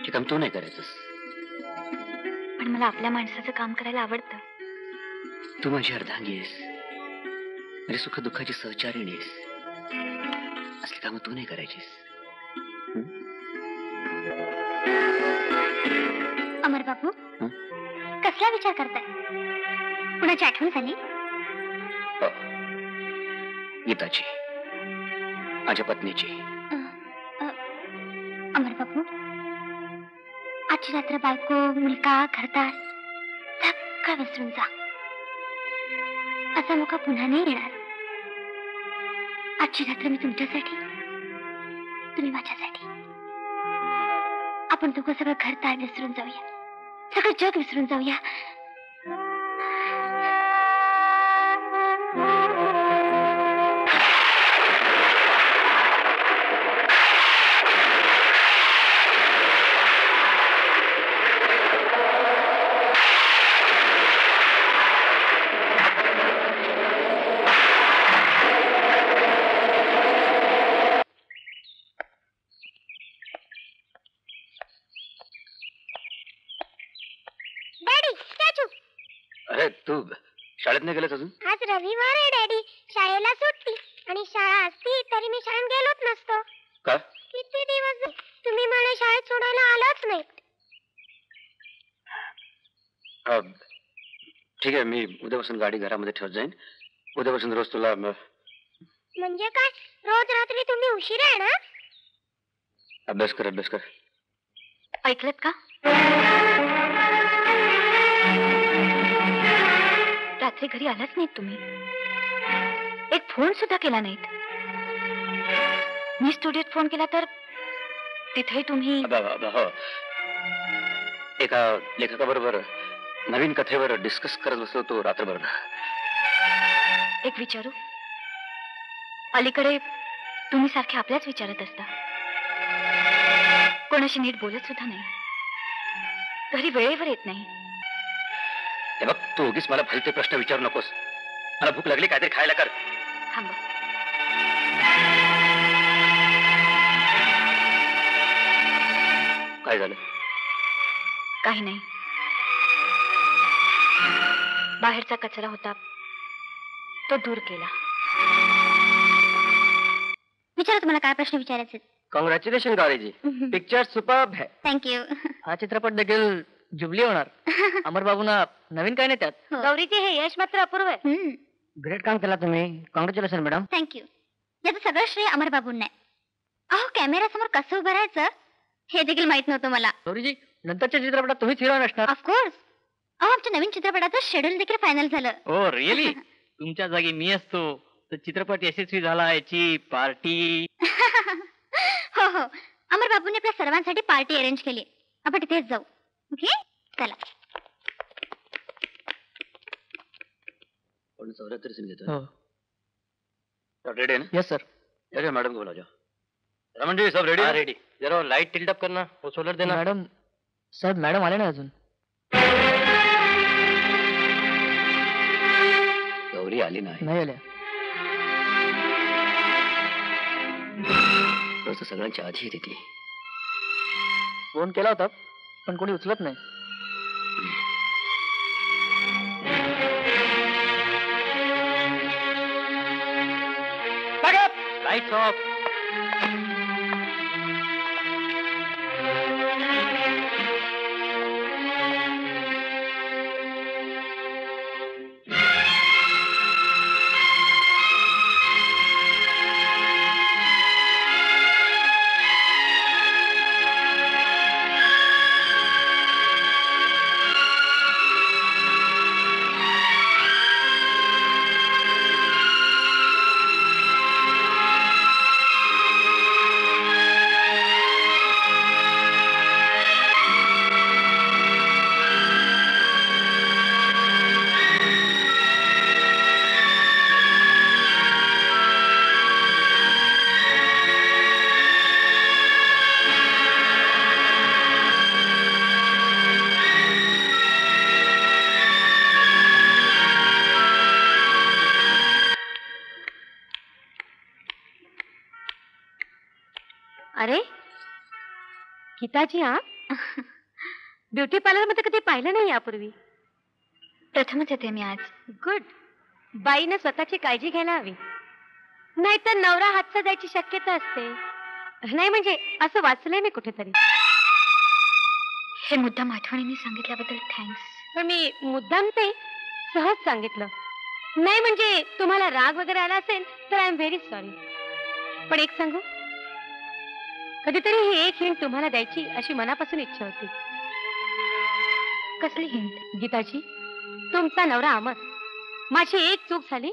ते काम तू नाही करायचंस. पण मला आपल्या माणसाचं काम करायला आवडतं. तू माझी अर्धांगी आहेस, माझी सुख दुःखाची सहचारिणी आहेस. असली कामं तू नाही करायचीस. अमर बाबू, कसला विचार करताय? कुणाची आठवण झाली? गीताची, माझ्या पत्नीची. अमर बाबू, आजची रात्र बायको, मुलगा, घरदार सगळं विसरून जा. असा मुका पुन्हा नाही येणार. आजची रात्र मी तुमच्यासाठी, तुम्ही माझ्यासाठी. आपण दोघं सगळं घरदार विसरून जाऊया, सगळं जग विसरून जाऊया. अरे तू शाळेत नाही गेलस अजून? आज रविवार आहे डॅडी, शाळेला सुट्टी. आणि शाळा असती तरी मी शाळेत गेलोच नसतो. का? किती दिवस झाले तुम्ही मला शाळेत सोडायला आलाच नाही. ठीक आहे, मी उद्यापासून गाडी घरामध्ये ठेवत जाईन. उद्यापासून रोज तुला म्हणजे काय, रोज रात्री तुम्ही उशिरा येणार? अभ्यास कर. ऐकलत का? रात्री घरी आलाच नाहीत तुम्ही. एक फोन सुद्धा केला नाहीत. मी स्टुडिओत फोन केला तर तिथे तुम्ही. हो, एका लेखकाबरोबर नवीन कथेवर डिस्कस करत बसलो तो रात्रभर. एक विचारू, अलीकडे तुम्ही सारखे आपल्याच विचारत असता. कोणाशी नीट बोलत सुद्धा नाही. घरी वेळेवर येत नाही. हे बघ, तू उगीच मला भलते प्रश्न विचारू नकोस. मला भूक लागली, काहीतरी खायला कर. थांबा. काय झालं? काही नाही. बाहेरचा कचरा होता, तो दूर केला. विचारा, तुम्हाला काय प्रश्न विचारायचे? कॉंग्रॅच्युलेशन गौरीजी, पिक्चर सुपर्ब है. थँक्यू. हा चित्रपट देखील जुबली होणार. अमर बाबूंना नवीन काय नाही त्यात. गौरीचे हे यश मात्र अपूर्व आहे. ग्रेट काम केला तुम्ही. Congratulation madam. थँक्यू. याचं सगळं श्रेय अमर बाबूंना आहे. अहो, कॅमेऱ्यासमोर कसं उभं राहायचं हे देखील माहित नव्हतं मला. गौरीजी, नंतरच्या चित्रपटात तुम्हीच हिरोईन असणार. ऑफकोर्स. अहो, आमच्या नवीन चित्रपटाचं शेड्यूल देखील फायनल झालं. Oh really? तुमच्या जागी मी असतो तर चित्रपट यशस्वी झाला याची पार्टी. हो हो, अमर बाबूंनी आपल्या सर्वांसाठी पार्टी अरेंज केली. आपण तिथेच जाऊ. ओके, चला. पण 74 सीन घेतो. हो. सब रेडी है ना? Yes sir. अरे मैडम को बुला जाओ. रमन जी, सब रेडी? हाँ, रेडी. जरा लाइट टिल्ट अप करना, वो सोलर देना. मॅडम, साहेब मॅडम आले ना अजून. गौरी आली नाही. नाही आल्या. रोज सगळ्यांच्या आधी येते ती. फोन केला होता पण कोणी उचलत नाही. Lights off. अरे गीताजी, हा ब्युटी पार्लर मध्ये कधी पाहिलं नाही यापूर्वी. प्रथमच येते मी आज. गुड. बाईनं स्वतःची काळजी घ्यायला हवी, नाहीतर नवरा हातचा जायची शक्यता असते. नाही म्हणजे असं वाचलंय मी कुठेतरी. हे मुद्दाम आठवणीने सांगितल्याबद्दल थँक्स. पण मी मुद्दाम ते सहज सांगितलं. नाही म्हणजे तुम्हाला राग वगैरे आला असेल तर आय एम व्हेरी सॉरी. पण एक सांगू, कधीतरी ही एक हिंट तुम्हाला द्यायची अशी मनापासून इच्छा होती. कसली हिंट? गीताजी, तुमचा नवरा अमर, माझी एक चूक झाली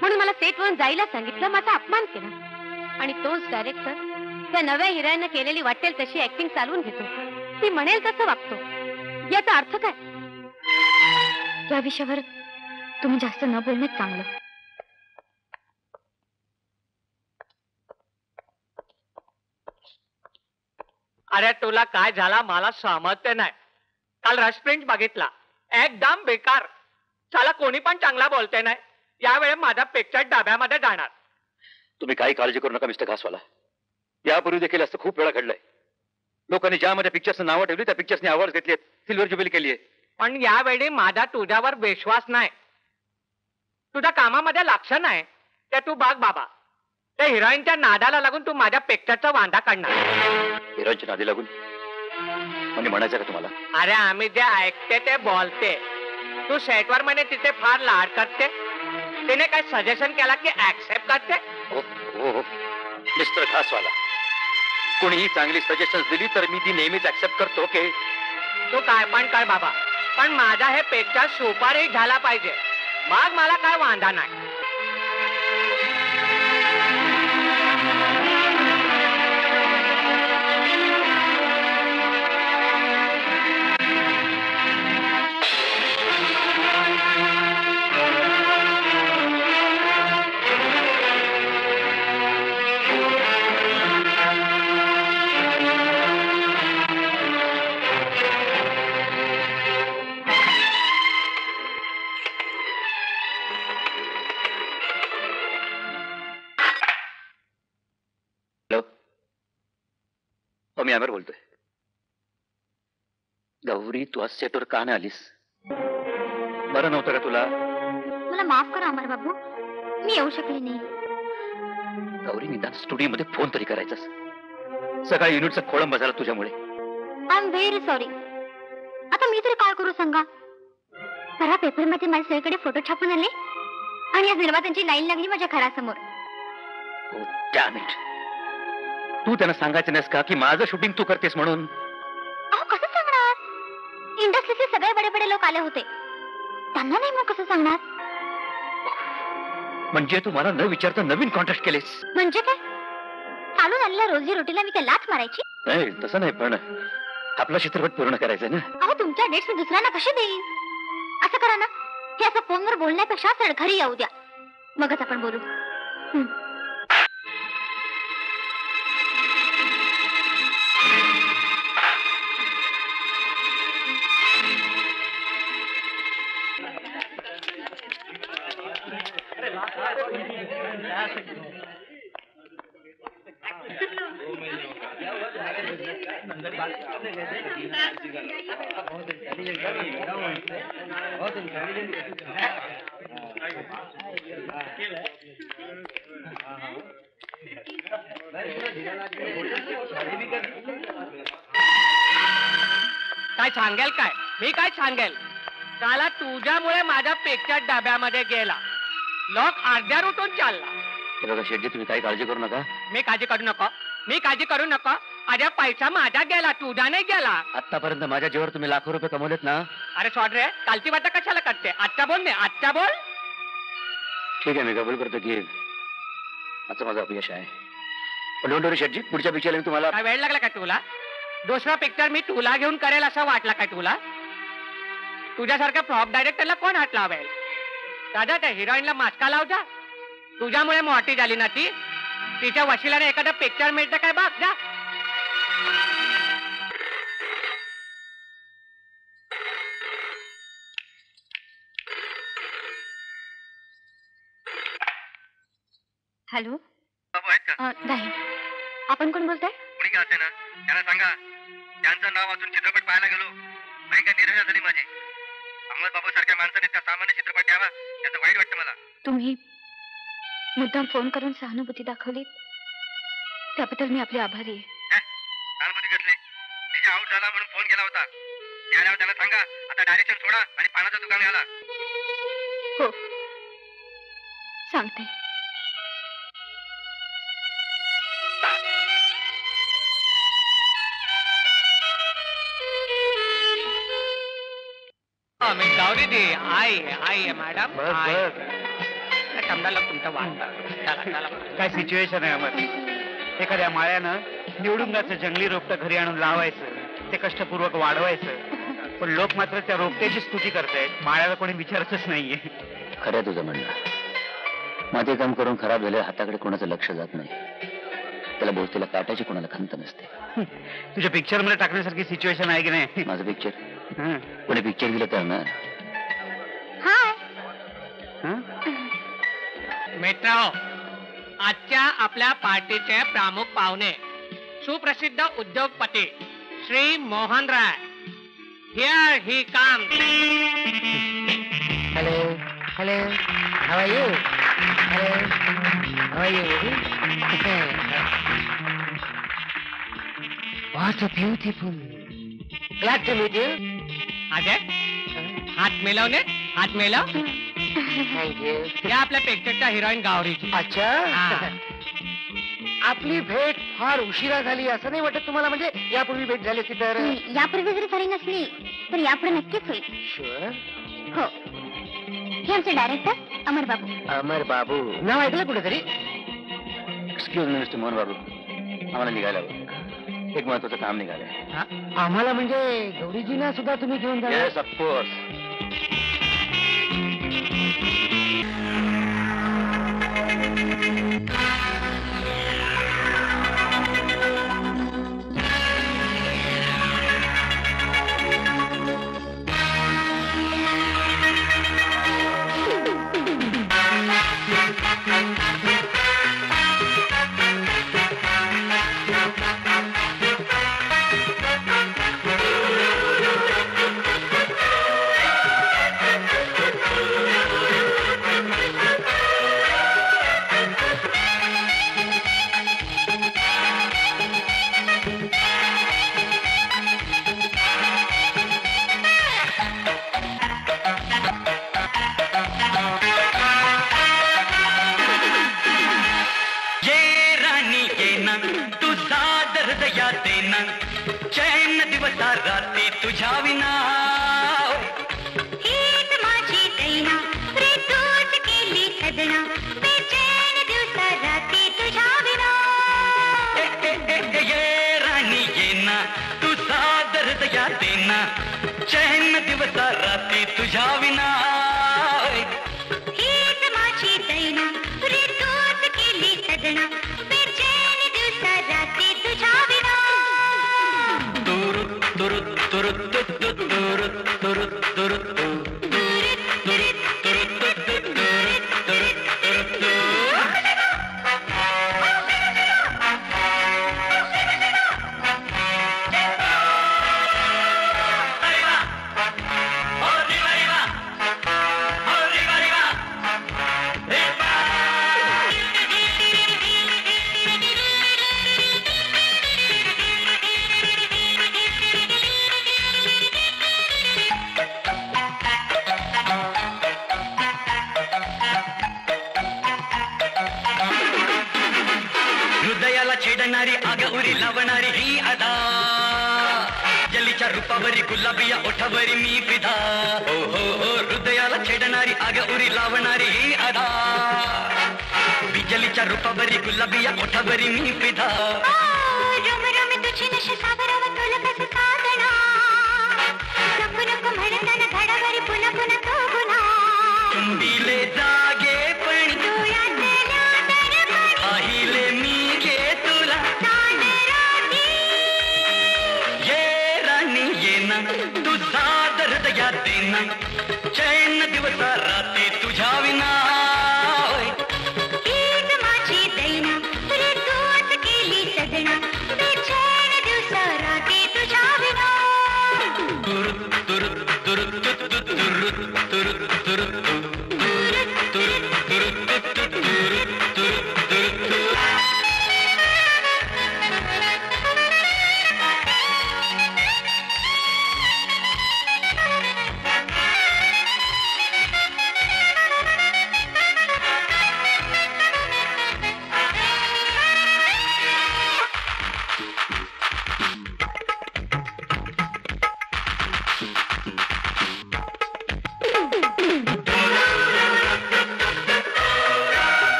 म्हणून मला सेटवरून जायला सांगितलं, माझा अपमान केला. आणि तोच डायरेक्टर त्या नव्या हिरोईनने केलेली वाटेल तशी ऍक्टिंग चालवून घेतो. ती म्हणेल तसं वागतो. याचा अर्थ काय? या विषयावर तुम्ही जास्त न बोलणेच चांगलं. अरे तुला काय झाला मला समजते नाही. काल रसप्रिंट बघितला, एकदम बेकार. चला कोणी पण चांगला बोलते नाही. यावेळी माझा पिक्चर डब्यामध्ये जाणार. तुम्ही काही काळजी करू नका मिस्टर घासवाला. यापूर्वी देखील असं खूप वेळा घडलंय. लोकांनी ज्यामध्ये पिक्चर्सचं नावं ठेवली त्या पिक्चर्सनी अवॉर्ड घेतली, सिल्वर जुबिली केली आहे. पण यावेळी माझा तुझ्यावर विश्वास नाही. तुझ्या कामामध्ये लक्ष नाही ते तू बघ बाबा. त्या हिरोईनच्या नादाला लागून तू माझ्या पिक्चरचा वांदा काढणार. हिरोईनच्या नादी लागून म्हणजे म्हणायचं का तुम्हाला? अरे आम्ही जे ऐकते ते बोलते. तू सेटवर म्हणे तिथे फार लाड करते. तिने काय सजेशन केला की ऍक्सेप्ट करते? हो मिस्टर घासवाला, कोणीही चांगली सजेशन्स दिली तर मी ती नेहमीच ऍक्सेप्ट करतो. ओके, तू काय पण कर बाबा, पण माझा हे पिक्चर सुपरहिट झाला पाहिजे. मग मला काय वांधा नाही. मी अमर बोलतोय. गौरी, तू आज सेटवर का नाही आलीस? बरं नव्हतं का तुला? मला माफ करा अमर बाबू, मी येऊ शकले नाही. गौरी, निदान स्टुडिओ मध्ये फोन तरी करायचास. सकाळी युनिटचा खोळंबा झाला तुझ्यामुळे. I am very sorry. आता मी तरी काय करू सांगा? परवा पेपरमध्ये माझ्या सगळीकडे फोटो छापून आले आणि या निर्मात्यांची लाईन लागली माझ्या घरासमोर. Oh, damn it. तू त्यांना सांगायचं नाहीस का की माझं शूटिंग तू करतेस म्हणून? अहो कसं सांगणार? इंडस्ट्रीचे सगळे बडे बडे लोक आले होते, त्यांना नाही मग कसं सांगणार? म्हणजे तू मला न विचारता नवीन कॉन्ट्रॅक्ट केलेस? म्हणजे काय? चालून आलेल्या रोजी रोटीला मी काय लाथ मारायची? नाही तसं नाही, पण आपला चित्रपट पूर्ण करायचा ना. अहो तुमच्या डेट्स मी दुसऱ्यांना कशी देईन? असं करा ना, हे असं फोनवर बोलण्यापेक्षा सरळ घरी येऊ द्या, मगच आपण बोलू. काय सांगेल काय? मी काय सांगेल? काला तुझ्यामुळे माझा पिक्चर डब्यामध्ये गेला. लोक अर्ध्या रुटून चालला. हे बघा शेठजी, तुम्ही काही काळजी करू नका. मी काळजी करू नको, मी काळजी करू नको. अरे पैसा माझा गेला, तुझा नाही गेला. आतापर्यंत माझ्या जीवावर तुम्ही लाखो रुपये कमवलेत ना. अरे सॉट रे, कालची वाटा कशाला करते? आजचा बोल, नाही आजचा बोल. ठीक आहे, मी कबूल करतो की आजचं माझं अपयश आहे. पण डोंट वरी शेठजी, पुढच्या पिक्चरला मी तुम्हाला. काय वेळ लागला का तुला? दुसरा पिक्चर मी तुला घेऊन करेल असं वाटला काय तुला? तुझ्यासारख्या फ्लॉप डायरेक्टरला कोण हात लावेल? दादा त्या हिरोईनला मास्का लाव जा. तुझ्यामुळे मोठी झाली ना ती. तिच्या वशिलाने एखादा पिक्चर मिळतं काय बघ जा. हॅलो. नाही, आपण कोण बोलताय? कोणी का असे ना त्यांना सांगा त्यांचं नाव वाचून चित्रपट पाहायला गेलो नाही काय निराशा झाली माझी. अहमद बाबू सारख्या माणसाने त्या सामान्य चित्रपट द्यावा त्याचं वाईट वाटतं मला. तुम्ही मुद्दाम फोन करून सहानुभूती दाखवलीत त्याबद्दल मी आपले आभारी आहे. सहानुभूती घेतली तिचे आऊट झाला म्हणून फोन केला होता. त्याला त्याला सांगा आता डायरेक्शन सोडा आणि पानाचं दुकान घाला. हो सांगते. गौरी दी आई आहे मॅडम. बस बस. समजायला तुमचं वाटतं. चला चला. काय सिच्युएशन आहे अमर. एखाद्या माळ्यानं निवडुंगाचं जंगली रोपटं घरी आणून लावायचं, ते कष्टपूर्वक वाढवायचं, पण लोक मात्र त्या रोपट्याची स्तुती करतायत. माळ्याला कोणी विचारतच नाहीये. खरं तुझं म्हणणं. माती काम करून खराब झालं हाताकडे कोणाचं लक्ष जात नाही. त्याला भोवतीला काटायची कोणाला खंत नसते. तुझ्या पिक्चर मध्ये टाकण्यासारखी सिच्युएशन आहे की नाही. माझं पिक्चर कोणी पिक्चर दिलं तर ना. मित्र आजच्या आपल्या पार्टीचे प्रमुख पाहुणे सुप्रसिद्ध उद्योगपती Shri Mohan Rai. Here he come. Hello hello how are you. Hello how are you. What a beautiful. Glad to meet you. Ajay हात मिळवणे. हात मिळव. Thank you. या आपल्या पिक्चरच्या हिरोईन गौरीची. अच्छा हा. आपली भेट फार उशिरा झाली असं नाही वाटत तुम्हाला. म्हणजे यापूर्वी भेट झाली असती तर. यापूर्वी जरी झाली नसली तर यापुढे नक्कीच होईल. शुअर. हो हे आमचे डायरेक्टर अमर बाबू. अमर बाबू नाव ऐकलं कुठेतरी. एक्सक्यूज मी मिस्टर मोहन बाबू, आम्हाला निघायला हवं. एक महत्वाचं काम निघालंय. आम्हाला म्हणजे गौरीजींना सुद्धा तुम्ही घेऊन जा. Yes of course. तुझ्या विना हीच माझी दैना रे तूच केली सदना बेचैन दिवसा रात्री तुझ्या विना ये राणी ये ना तू सादर दया देना चैन दिवसा रात्री तुझ्या विना हीच माझी दैना रे तूच केली सदना बेचैन दिवसा रात्री तुझ्या विना छेडणारी आग उरी लावणारी ही अदा जलीच्या रूपावरी गुलाबिया ओठावरी मी फिदा हो हो हो हृदयाला छेडणारी आग उरी लावणारी ही अदा बिजलीच्या रूपावरी गुलाबिया ओठावरी मी फिदा रम रम तुझी नशे सावराव तुला कसं साधना नको नको म्हणताना घडावरी पुन्हा पुन्हा तो गुन्हा तुंबीले जागे पण पाहिले मी घे तुला ये राणी ये ना तू सादर दया देना चैन दिवसा रात्री तुझ्या विना हीच माझी दैना रे तूच केली सदना बेचैन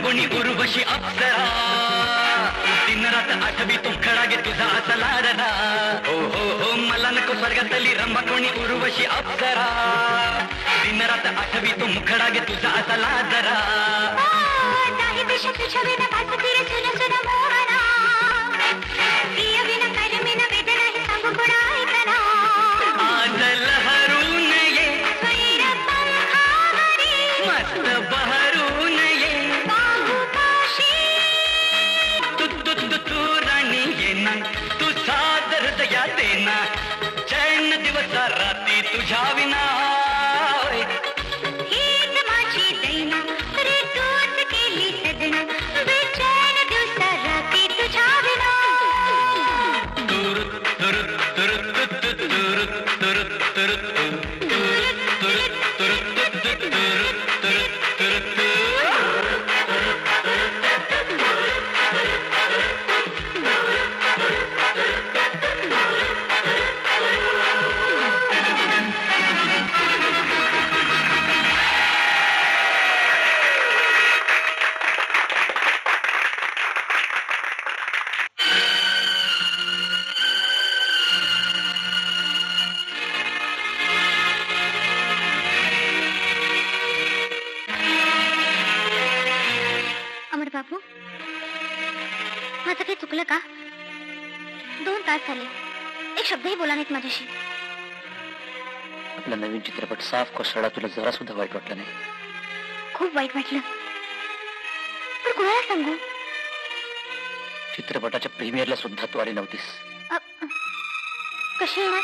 कोणी उर्वशी अप्सरा दिन रात आठवी तो खडा गे तुझा असा लाडला हो हो हो मला नको स्वर्गातली रंभा कोणी उर्वशी अप्सरा दिन रात आठवी तो मुखडा गे तुझा असा लाजरा नाही दिशा तुझ्या विना भासती रे सुन सुन मोहना प्रिय विना करमिना वेदना ही सांगू कोणा ऐकना आज लहरून ये स्वैर पंखावरी मस्त बहरून ये बाहुपाशी तू तू तू तू राणी ये ना तू सादर दया देना चैन दिवसा राती तुझ्या विना हीच माझी दैना रे तूच केली सदना बेचैन दिवसा रात्री तुझ्या विना तुर तुर तुर तुर तुर तुर तुर अमर बाबू माझं काही चुकलं का 2 तास झाले एक शब्दही बोला नाहीत माझ्याशी आपला नवीन चित्रपट साफ कोसळला तुला जरा सुद्धा वाईट वाटलं नाही? खूप वाईट वाटलं पण कोणाला सांगू चित्रपटाच्या प्रीमियरला सुद्धा तू आली नव्हतीस. कशी येणार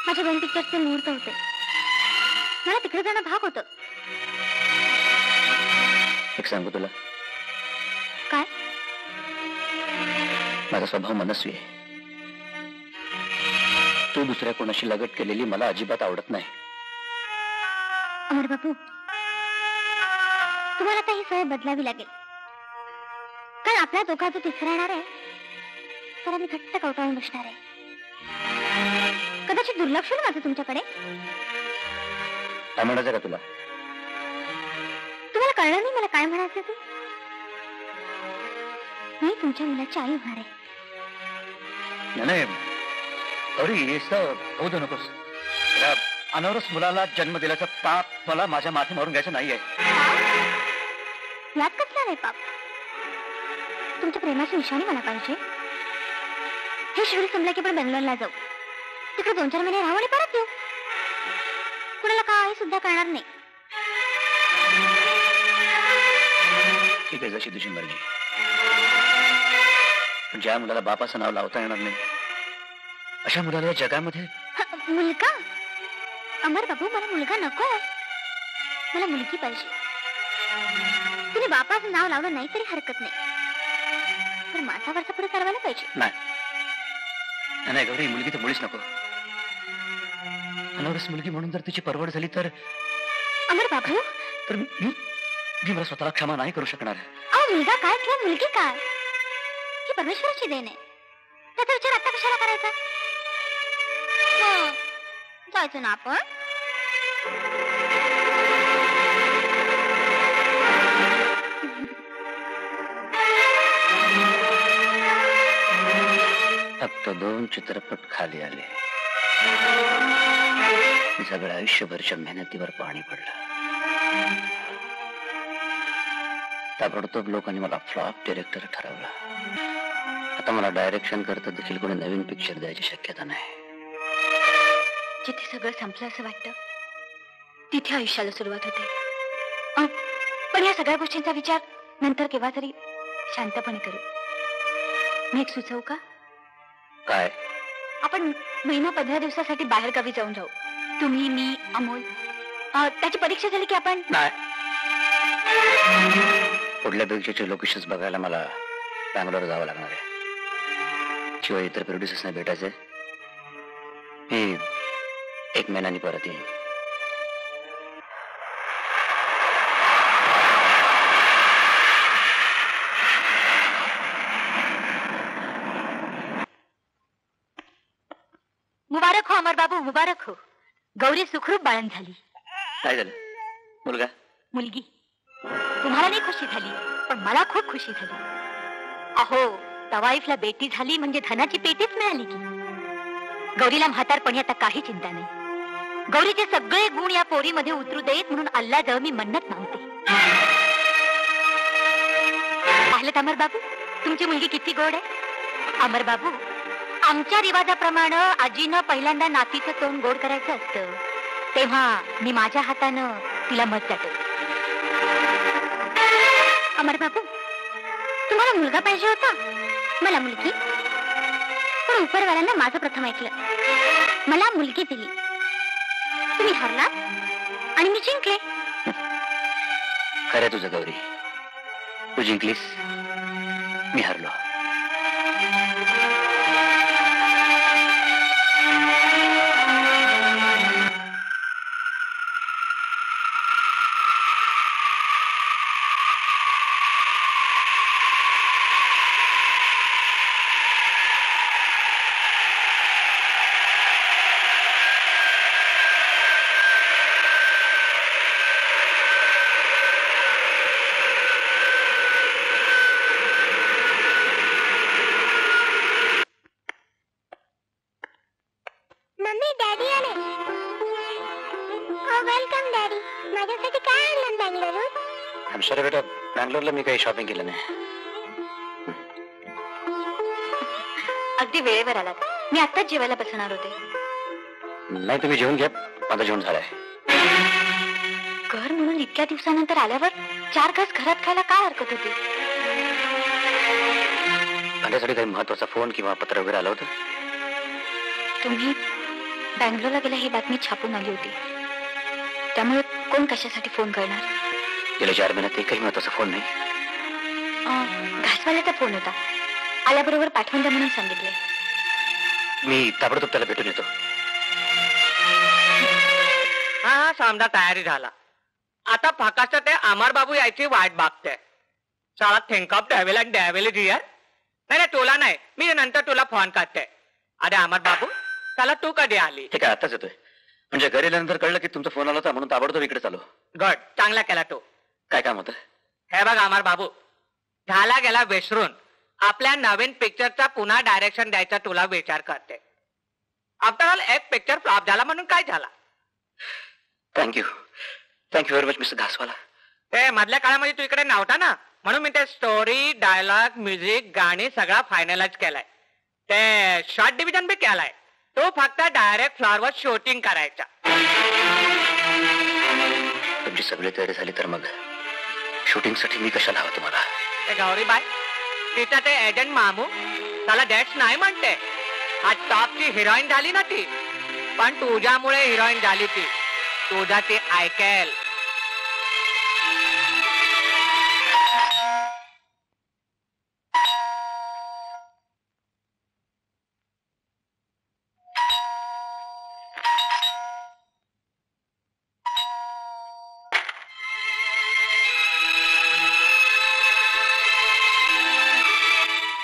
माझ्या वन पिक्चरचे मुहूर्त होते मला तिकडे जाणं भाग होतं. एक सांगू तुला काय माझा स्वभाव मनस्वी आहे. तू दुसऱ्या कोणाशी लगट केलेली मला अजिबात आवडत नाही. अमर बाबू तुम्हाला आता ही सवय बदलावी लागेल कारण आपला दोघा जो तिसरा येणार आहे तर आम्ही घट्ट कवटाळून बसणार आहे. कदाचित दुर्लक्ष होईल माझं तुमच्याकडे. काय म्हणायचं का तुला? तुम्हाला कळलं नाही मला काय म्हणायचं ते. मी तुमच्या मुलाची आई होणार आहे. नाही अरे होऊ दे नकोस. या अनवरस मुलाला जन्म दिल्याचा पाप मला माझ्या माथे मारून घ्यायचं नाहीये. यात कसला नाही पाप. तुमच्या प्रेमाची निशाणी मला पाहिजे. हे शिबिर संपलं की पण बेंगलोरला जाऊ. तिकडे 2-4 महिने राहू आणि परत येऊ. कुणाला काही सुद्धा कळणार नाही. ठीक आहे जशी तुझी मर्जी. पण ज्या मुलाला बापाचं नाव लावता येणार नाही अशा मुलाला या जगामध्ये मुलगा. अमर बाबू मला मुलगा नको मला मुलगी पाहिजे. तिने बापाचं नाव लावलं नाही तरी हरकत नाही पण माझा वरचा पुढे करायला पाहिजे. नाही गौरी मुलगी तर मुळीच नको. अनवरस मुलगी म्हणून जर तिची परवड झाली तर अमर बाबू तर मी मला स्वतःला क्षमा नाही करू शकणार. अहो मुलगा काय किंवा मुलगी काय ही परमेश्वराची देण आहे. त्याचा विचार आता कशाला करायचा. जायचं ना आपण. फक्त 2 चित्रपट खाली आले. सगळं आयुष्यभरच्या मेहनतीवर पाणी पडलं. ताबडतोब लोकांनी मला फ्लॉप डिरेक्टर ठरवला. आता मला डायरेक्शन करता देखील कोणी नवीन पिक्चर द्यायची शक्यता नाही. जिथे सगळं संपलं असं वाटतं तिथे आयुष्याला सुरुवात होते. पण या सगळ्या गोष्टींचा विचार नंतर केव्हा तरी शांतपणे करू. मी एक सुचवू का? काय? आपण 1-15 दिवसासाठी बाहेर गावी जाऊन जाऊ. तुम्ही मी अमोल. त्याची परीक्षा झाली की आपण नाही. पुढल्या पिक्चरचे लोकेशन्स बघायला मला बँगलोर जावं लागणार आहे. शिवाय इतर प्रोड्युसर्सना भेटायचंय. मी 1 महिन्यानी परत येईन. मुबारक हो अमर बाबू, मुबारक हो. गौरी सुखरूप बाळण झाली. काय झालं? मुलगा? मुलगी. तुम्हाला नाही खुशी झाली, पण मला खूप खुशी झाली. अहो, तवाईफला बेटी झाली म्हणजे धनाची पेटीच मिळाली की. गौरीला म्हातारपणी आता काही चिंता नाही. गौरीचे सगळे गुण या पोरीमध्ये उतरू देत म्हणून अल्लाजवळ मी मन्नत मागते. पाहिलं अमर बाबू, तुमची मुलगी किती गोड आहे. अमर बाबू, आमच्या रिवाजाप्रमाणे आजीनं पहिल्यांदा नातीचं तोंड गोड करायचं असतं, तेव्हा मी माझ्या हातानं तिला मत जातो. अमर बाबू, तुम्हाला मुलगा पाहिजे होता, मला मुलगी. पण उपरवाल्यांना माझं प्रथम ऐकलं, मला मुलगी दिली. तुम्ही हरलात आणि मी जिंकले. खरं तुझं गौरी, तू जिंकलीस, मी हरलो. मम्मी, डॅडी आले. Welcome daddy. माझ्यासाठी काय आणलं बँगलोरून? आम सॉरी बेटा, बँगलोरला मी काही शॉपिंग केलं नाही. अगदी वेळेवर आलात. मी आत्ताच जेवायला बसणार होते. नाही, तुम्ही जेवून घ्या, माझं जेवण झालंय. घर म्हणून इतक्या दिवसानंतर आल्यावर 4 घास घरात खायला काय हरकत होती. माझ्यासाठी काही महत्वाचा फोन किंवा पत्र वगैरे आलं होतं? तुम्ही बँगलोरला गेला ही बातमी छापून आली होती, त्यामुळे कोण कशासाठी फोन करणार. गेल्या 4 महिन्यात एकही महत्वाचा फोन नाही. घासवाल्याचा फोन होता, आल्याबरोबर पाठवून द्या म्हणून सांगितले. मी ताबडतोब त्याला भेटून येतो. हा, समजा तयारी झाला. आता फक्त ते अमर बाबू यायची वाट बघते. चला, think of devil and devil is here. नाही, तुला नाही, मी नंतर तुला फोन करते. अरे अमर बाबू, चला, तू कधी आली? ठीक आहे, आताच येतोय. म्हणजे घरी आल्यानंतर कळलं की तुमचा फोन आला होता, म्हणून ताबडतोब इकडे चालू. गुड, चांगला केला तू. काय काम होतं? हे बघ अमर बाबू, झाला गेला विसरून आपल्या नवीन पिक्चरचा पुन्हा डायरेक्शन द्यायचा तुला विचार करते. आफ्टर ऑल एक पिक्चर फ्लॉप झाला म्हणून काय झाला? Thank you very much mister Ghaswala. ते मधल्या काळामध्ये तू इकडे नव्हता ना, म्हणून मी ते स्टोरी, डायलॉग, म्युझिक, गाणी सगळा फायनलाइज केलाय. ते शॉर्ट डिव्हिजन बी केलाय. तो फक्त डायरेक्ट फ्लॉरवर शूटिंग करायचा. तुमची सगळी तयारी झाली तर मग शूटिंग साठी मी कशाला हवं तुम्हाला? ते गौरीबाई, तिचा ते एजंट मामू त्याला डेट्स नाही म्हणते. आज टॉपची हिरोईन झाली ना ती, पण तुझ्यामुळे हिरोईन झाली ती. तुझा ते ऐकेल.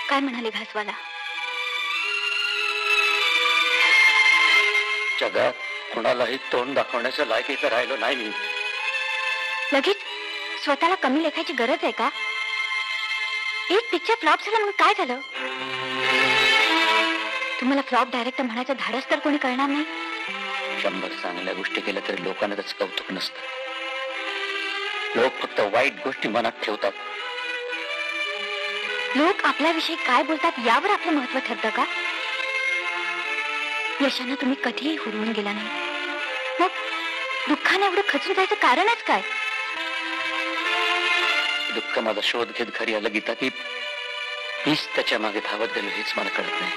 काय म्हणाले घासवाला? जगात कोणालाही तोंड दाखवण्याचं लायकीचं राहिलो नाही मी. लगेच स्वतःला कमी लेखायची गरज आहे का? एक पिक्चर फ्लॉप झाला म्हणून काय झालं? तुम्हाला फ्लॉप डायरेक्टर म्हणायचं धाडस तर कोणी करणार नाही. 100 चांगल्या गोष्टी केल्या तरी लोकांना त्याचं कौतुक नसतं. लोक फक्त वाईट गोष्टी मनात ठेवतात. लोक आपल्याविषयी काय बोलतात यावर आपलं महत्व ठरतं का? यशानं तुम्ही कधीही हुरवून गेला नाही, मग दुःखाने एवढं खचून जायचं कारणच काय? दुःख माझा शोध घेत घरी आलं गीता की मीच त्याच्या मागे धावत गेलो हेच मला कळत नाही.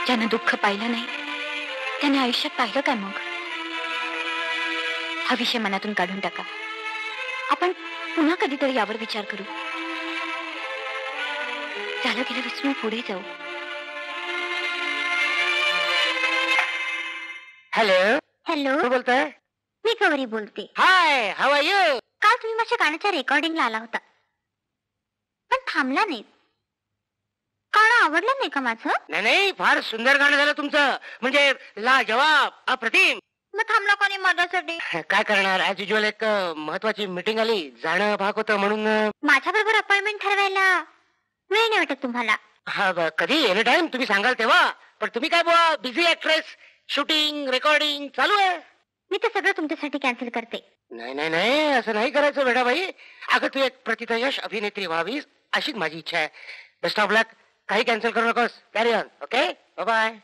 ज्यानं दुःख पाहिलं नाही त्याने आयुष्यात पाहिलं काय? मग हा विषय मनातून काढून टाका. आपण पुन्हा कधीतरी यावर विचार करू. झालं गेलं विसरून पुढे जाऊ. हॅलो हॅलो, तू बोलतोय? मी गौरी बोलते. हाय, हाऊ आर यू? काल तुम्ही माझ्या गाण्याच्या रेकॉर्डिंगला आला होता, पण थांबला नाही. गाणं आवडलं नाही का माझं? नाही, फार सुंदर गाणं झालं तुमचं. म्हणजे लाजवाब, अप्रतिम. मग थांबला कोणी माझ्यासाठी? काय करणार, ऍज युजल एक महत्वाची मीटिंग आली, जाणं भाग होतं म्हणून. माझ्या बरोबर अपॉइंटमेंट ठरवायला वेळ नाही वाटत तुम्हाला? कधी एनी टाइम तुम्ही सांगाल तेव्हा. पण तुम्ही काय बुवा, बिझी ऍक्ट्रेस, शूटिंग रेकॉर्डिंग चालू आहे. मी तर सगळं तुमच्यासाठी कॅन्सल करते. नाही नाही नाही, असं नाही करायचं वेडाबाई. अगं तू एक प्रतिथयश अभिनेत्री व्हावीस अशीच माझी इच्छा आहे. Best of luck. काही कॅन्सल करू नकोस. Carry on. Okay, bye bye.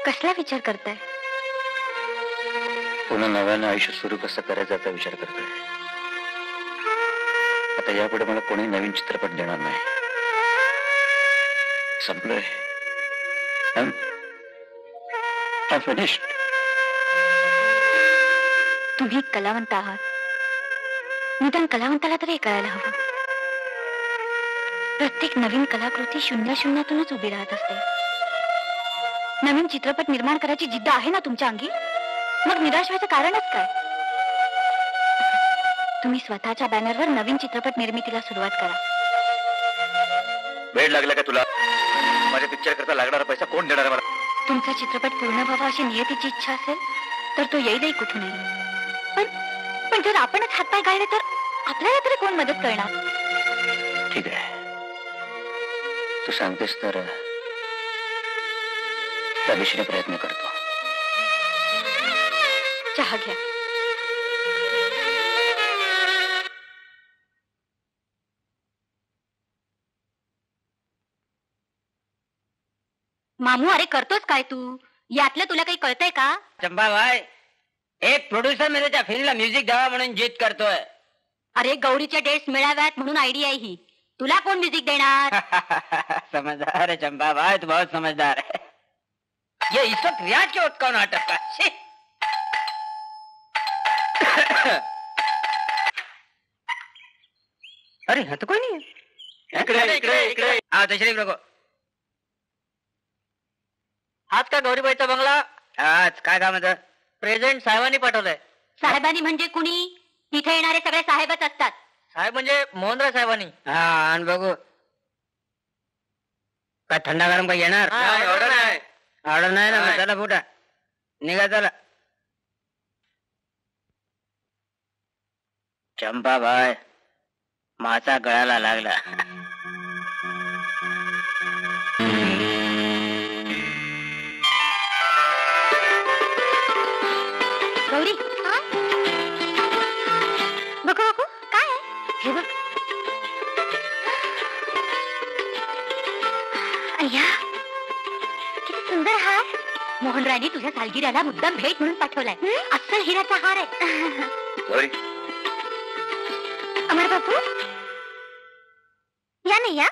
कसला विचार करताय? पुन्हा नव्यानं आयुष्य सुरू कसं करायचं याचा विचार करतोय. आता यापुढे मला कोणी नवीन चित्रपट देणार नाही. संपलोय. I'm finished. तुम्ही कलावंत आहात, निदान कलावंताला तरी हे कळायला हवं. प्रत्येक नवीन कलाकृती शून्यातूनच उभी राहत असते. नवीन चित्रपट निर्माण करायची जिद्द आहे ना तुमच्या अंगी, मग निराश व्हायचं कारणच काय? तुम्ही स्वतःच्या बॅनरवर नवीन चित्रपट निर्मितीला सुरुवात करा. वेळ लागला का तुला? माझ्या पिक्चर करता लागणारा पैसा कोण देणार मला? तुमचा चित्रपट पूर्ण व्हावा अशी नियतीची इच्छा असेल तर तो येईलही कुठूनही. पण जर आपणच हातपाय गाळले तर आपल्याला तरी कोण मदत करणार? ठीक आहे, तू सांगतेस तर त्या दिशेने प्रयत्न करतो. चहा घ्या. मामू, अरे करतोस काय तू? यातलं तुला काही कळतंय का? चंपा भाई, एक प्रोड्युसर मेरे त्या फिल्मला म्युझिक द्यावा म्हणून जिद करतोय. अरे गौरीच्या डेट्स मिळाव्यात म्हणून आयडिया आहे ही. तुला कोण म्युझिक देणार? समझदार है चंपा भाई, तू बहुत समझदार है. ये इस वक्त रियाज के वक्त कौन नाटक का? अरे हाँ तो कोई नहीं है. इकडे हाँ तशरीफ रखो. हाच का गौरीबाईचा बंगला? हाच. काय काम होतं? प्रेझेंट साहेबांनी पाठवलंय. साहेबांनी म्हणजे कुणी? तिथे येणारे सगळे साहेबच असतात. साहेब म्हणजे मोहनराव साहेबांनी. हा, आणि बघू काय थंडा गरम काही येणार? ऑर्डर नाही. ऑर्डर नाही ना, चला फुटा निघा चला. चंपा भाई, मासा गळाला लागला. गौरी, बघू काय आहे? हे बघ. अय्या, किती सुंदर हार. मोहनरायनी तुझ्या सालगिऱ्याला मुद्दाम भेट म्हणून पाठवलाय. अस्सल हिऱ्याचा हार आहे. गौरी, अमर बाबू या नाही या.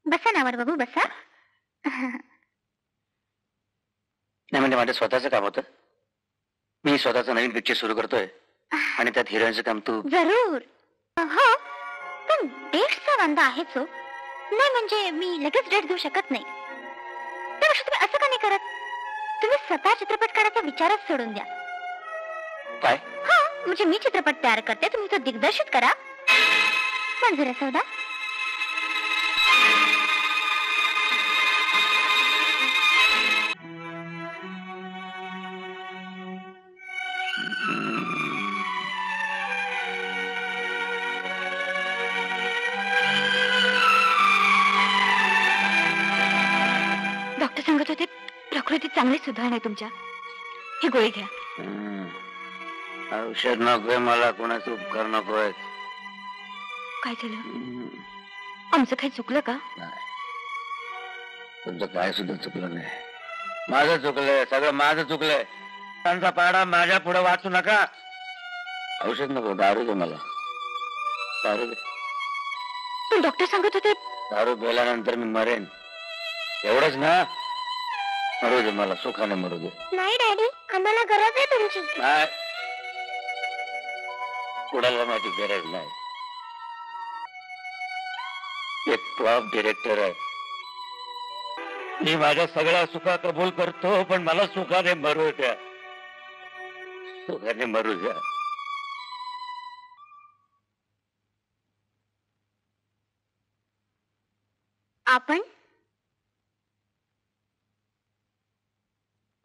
बसा ना अमर बाबू, बसा. नाही म्हणजे माझं स्वतःचं काम होतं. मी स्वतःचं नवीन पिक्चर सुरू करतोय आणि त्यात हिरोईनचं काम तू. जरूर. हो, पण डेट्सचा वांदा आहेच हो. नाही म्हणजे मी लगेच डेट देऊ शकत नाही. त्यापेक्षा तुम्ही असं का नाही करत? तुम्ही स्वतः चित्रपट काढायचा विचारच सोडून द्या. काय? हा, म्हणजे मी चित्रपट तयार करते, तुम्ही तो दिग्दर्शित करा. मंजूर आहे सौदा? डॉक्टर सांगत होते प्रकृतीत चांगली सुधारणा आहे तुमच्या. ही गोळी घ्या. औषध नकोय मला, कोणाचं उपकार नकोय. काय झालं? आमचं काही चुकलं का? तुमचं काय सुद्धा चुकलं नाही. माझं चुकलंय, सगळं माझं चुकलंय. त्यांचा पाडा माझ्या पुढे वाचू नका. औषध नको, दारू दे मला. दारू दे. पण डॉक्टर सांगत होते दारू प्यायल्यानंतर मी मरेन. एवढंच ना? मरू दे मला, सुखाने मरू दे. नाही डॅडी, आम्हाला गरज आहे तुमची. नाही, कुणाला माझी गरज नाही. एक फ्लॉप डिरेक्टर आहे. मी माझ्या सगळ्या सुखा कबूल करतो, पण मला सुखाने मरू द्या. सुखाने मरू द्या. आपण?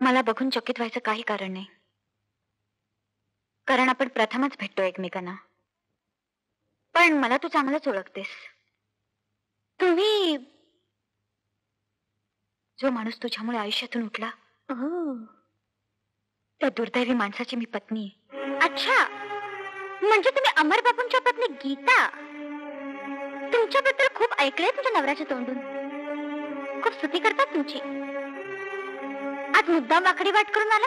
मला बघून चकित व्हायचं काही कारण नाही, कारण आपण प्रथमच भेटतो एकमेकांना. पण मला तू चांगलंच ओळखतेस. तुम्ही जो माणूस तुझ्यामुळे आयुष्यातून उठला, त्या दुर्दैवी माणसाची मी पत्नी आहे. अच्छा, म्हणजे तुम्ही अमर बापूंच्या पत्नी गीता. तुमच्याबद्दल खूप ऐकलंय तुमच्या नवऱ्याच्या तोंडून. खूप स्तुती करतात तुमची. आज मुद्दाम वाकडी वाट करून आला?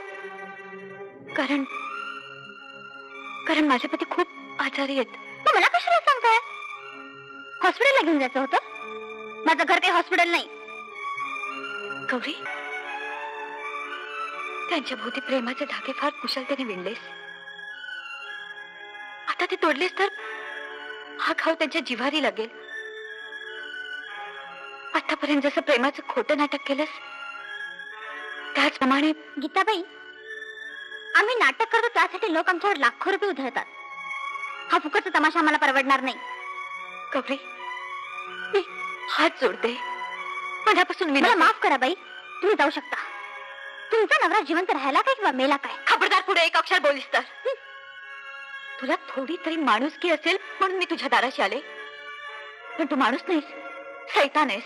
कारण माझे पती खूप आजारी आहेत. मग मला कशाला सांगताय? हॉस्पिटलला घेऊन जायचं होतं. माझं घर काही हॉस्पिटल नाही. गौरी, त्यांच्या भोवती प्रेमाचे धागे फार कुशलतेने विणलेस. आता ते तोडलेस तर हा घाव त्यांच्या जिव्हारी लागेल. आतापर्यंत जसं प्रेमाचं खोटं नाटक केलंस त्याचप्रमाणे. गीताबाई, आम्ही नाटक करतो त्यासाठी लोक आमच्यावर लाखो रुपये उधळतात. हा फुकटचा तमाशा आम्हाला परवडणार नाही. गौरी, मी हात जोडते. मनापासून मला माफ करा बाई. तुम्ही जाऊ शकता. तुमचा नवरा जिवंत राहायला काय किंवा मेला काय? खबरदार, पुढे एक अक्षर बोलीस तर. तुला थोडी तरी माणुसकी असेल म्हणून मी तुझ्या दाराशी आले. पण तू माणूस नाहीस, शैतान आहेस.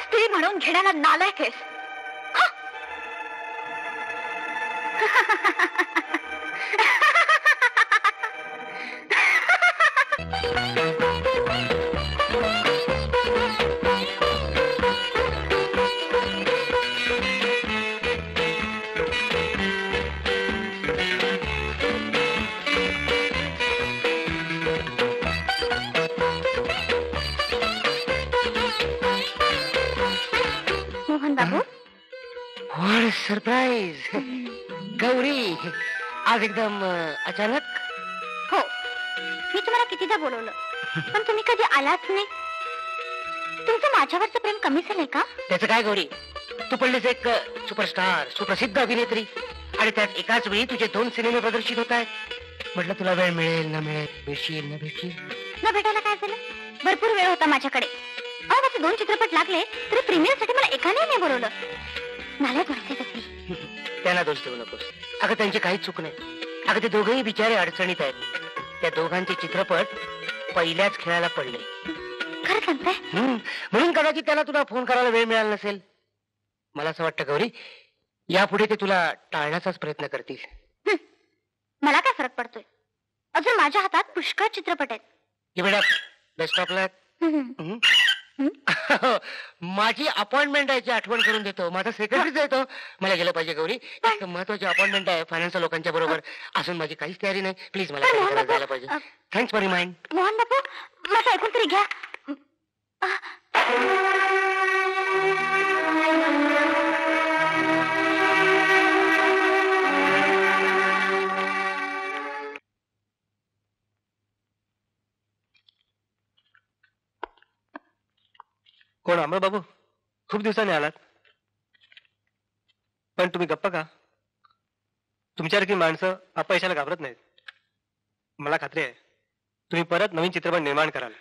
स्त्री म्हणून घेण्याला नालायक आहेस. मोहन बाबू, व्हाट सरप्राईज. गौरी, आज एकदम अचानक. हो, मी तुम्हाला कितीदा बोलवलं पण तुम्ही कधी आलाच नाही. तुमचं माझ्यावरचं प्रेम कमी झालंय का? त्याचं काय गौरी, तू पडलीस एक सुपरस्टार, सुप्रसिद्ध अभिनेत्री, आणि त्यात एकाच वेळी तुझे 2 सिनेमे प्रदर्शित होत आहेत. म्हटलं तुला वेळ मिळेल ना मिळेल, भेटशील ना भेटशील. न भेटायला काय झालं? भरपूर वेळ होता माझ्याकडे. अहो, माझे 2 चित्रपट लागले तरी प्रीमियर साठी मला एकाने नाही बोलवलं. नाल्यात वाटते तशी. त्यांना दोष देऊ नकोस. अगं, त्यांची काहीच चूक नाही. अगं, ते दोघंही बिचारे अडचणीत आहेत. त्या दोघांचे चित्रपट पहिल्याच खेळाला पडले. खरं सांगताय? म्हणून कदाचित त्याला तुला फोन करायला वेळ मिळाला नसेल. मला असं वाटतं गौरी, यापुढे ते तुला टाळण्याचाच प्रयत्न करतील. मला काय फरक पडतोय? अजून माझ्या हातात पुष्कळ चित्रपट आहेत. बेस्ट ऑफ लक. माझी अपॉइंटमेंट आहे, आठवण करून देतो. माझा सेक्रेटरीच येतो. मला गेलं पाहिजे गौरी, एक महत्वाची अपॉइंटमेंट आहे फायनान्शियल लोकांच्या बरोबर. असून माझी काहीच तयारी नाही. प्लीज मला जायला पाहिजे. Thanks for remind. Mohan Bapu, माझं ऐकून तरी घ्या. कोण अमर बाबू? खूप दिवसांनी आलात. पण तुम्ही गप्प का? तुमच्यासारखी माणसं अपयशाला घाबरत नाहीत. मला खात्री आहे तुम्ही परत नवीन चित्रपट निर्माण कराल.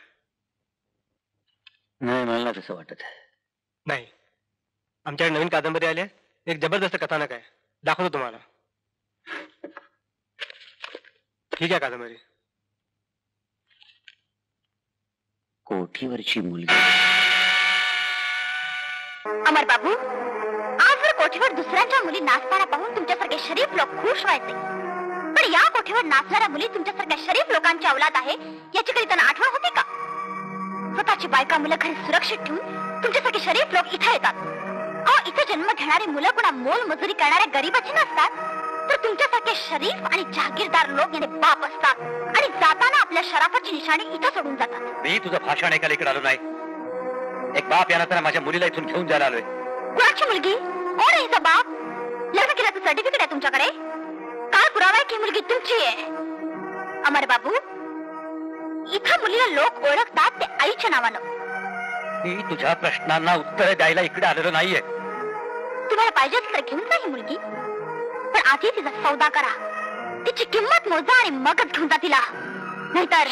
नाही, मला तसं वाटत. नाही, आमच्याकडे नवीन कादंबरी आली आहे. एक जबरदस्त कथानक आहे, दाखवतो तुम्हाला. ठीक आहे कादंबरी. कोठीवरची मुलगी. अमर बाबू, आजवर कोठीवर दुसऱ्यांच्या मुली नाचताना पाहून तुमच्यासारखे शरीफ लोक खुश व्हायचे. पण या कोठीवर नाचणाऱ्या मुली तुमच्यासारख्या शरीफ लोकांची औलाद आहे याची कधी त्यांना आठवण होती का? स्वतःची बायका मुलं घरी सुरक्षित ठेवून तुमच्यासारखे शरीफ लोक इथे येतात. अहो, इथे जन्म घेणारी मुलं कुणा मोल मजुरी करणाऱ्या गरीबाची नसतात, तर तुमच्यासारखे शरीफ आणि जहागीरदार लोक याने बाप असतात आणि जाताना आपल्या शराफाची निशाणी इथं सोडून जातात. मी तुझं भाषण ऐकायला इकडे आलो नाही. एक बाप यानंतर माझ्या मुलीला इथून घेऊन जायला आलोय. कुणाची मुलगी? कोण आहे हिचा बाप? लग्न केल्याचं सर्टिफिकेट आहे तुमच्याकडे? काय पुरावा आहे की मुलगी तुमची आहे? अमर बाबू, इथं मुलीला लोक ओळखतात ते आईच्या नावानं. मी तुझ्या प्रश्नांना उत्तर द्यायला इकडे आलेलो नाहीये. तुम्हाला पाहिजे तर घेऊन जा ही मुलगी, पण आधी तिचा सौदा करा. तिची किंमत मोजा आणि मगच घेऊन जा तिला. नाहीतर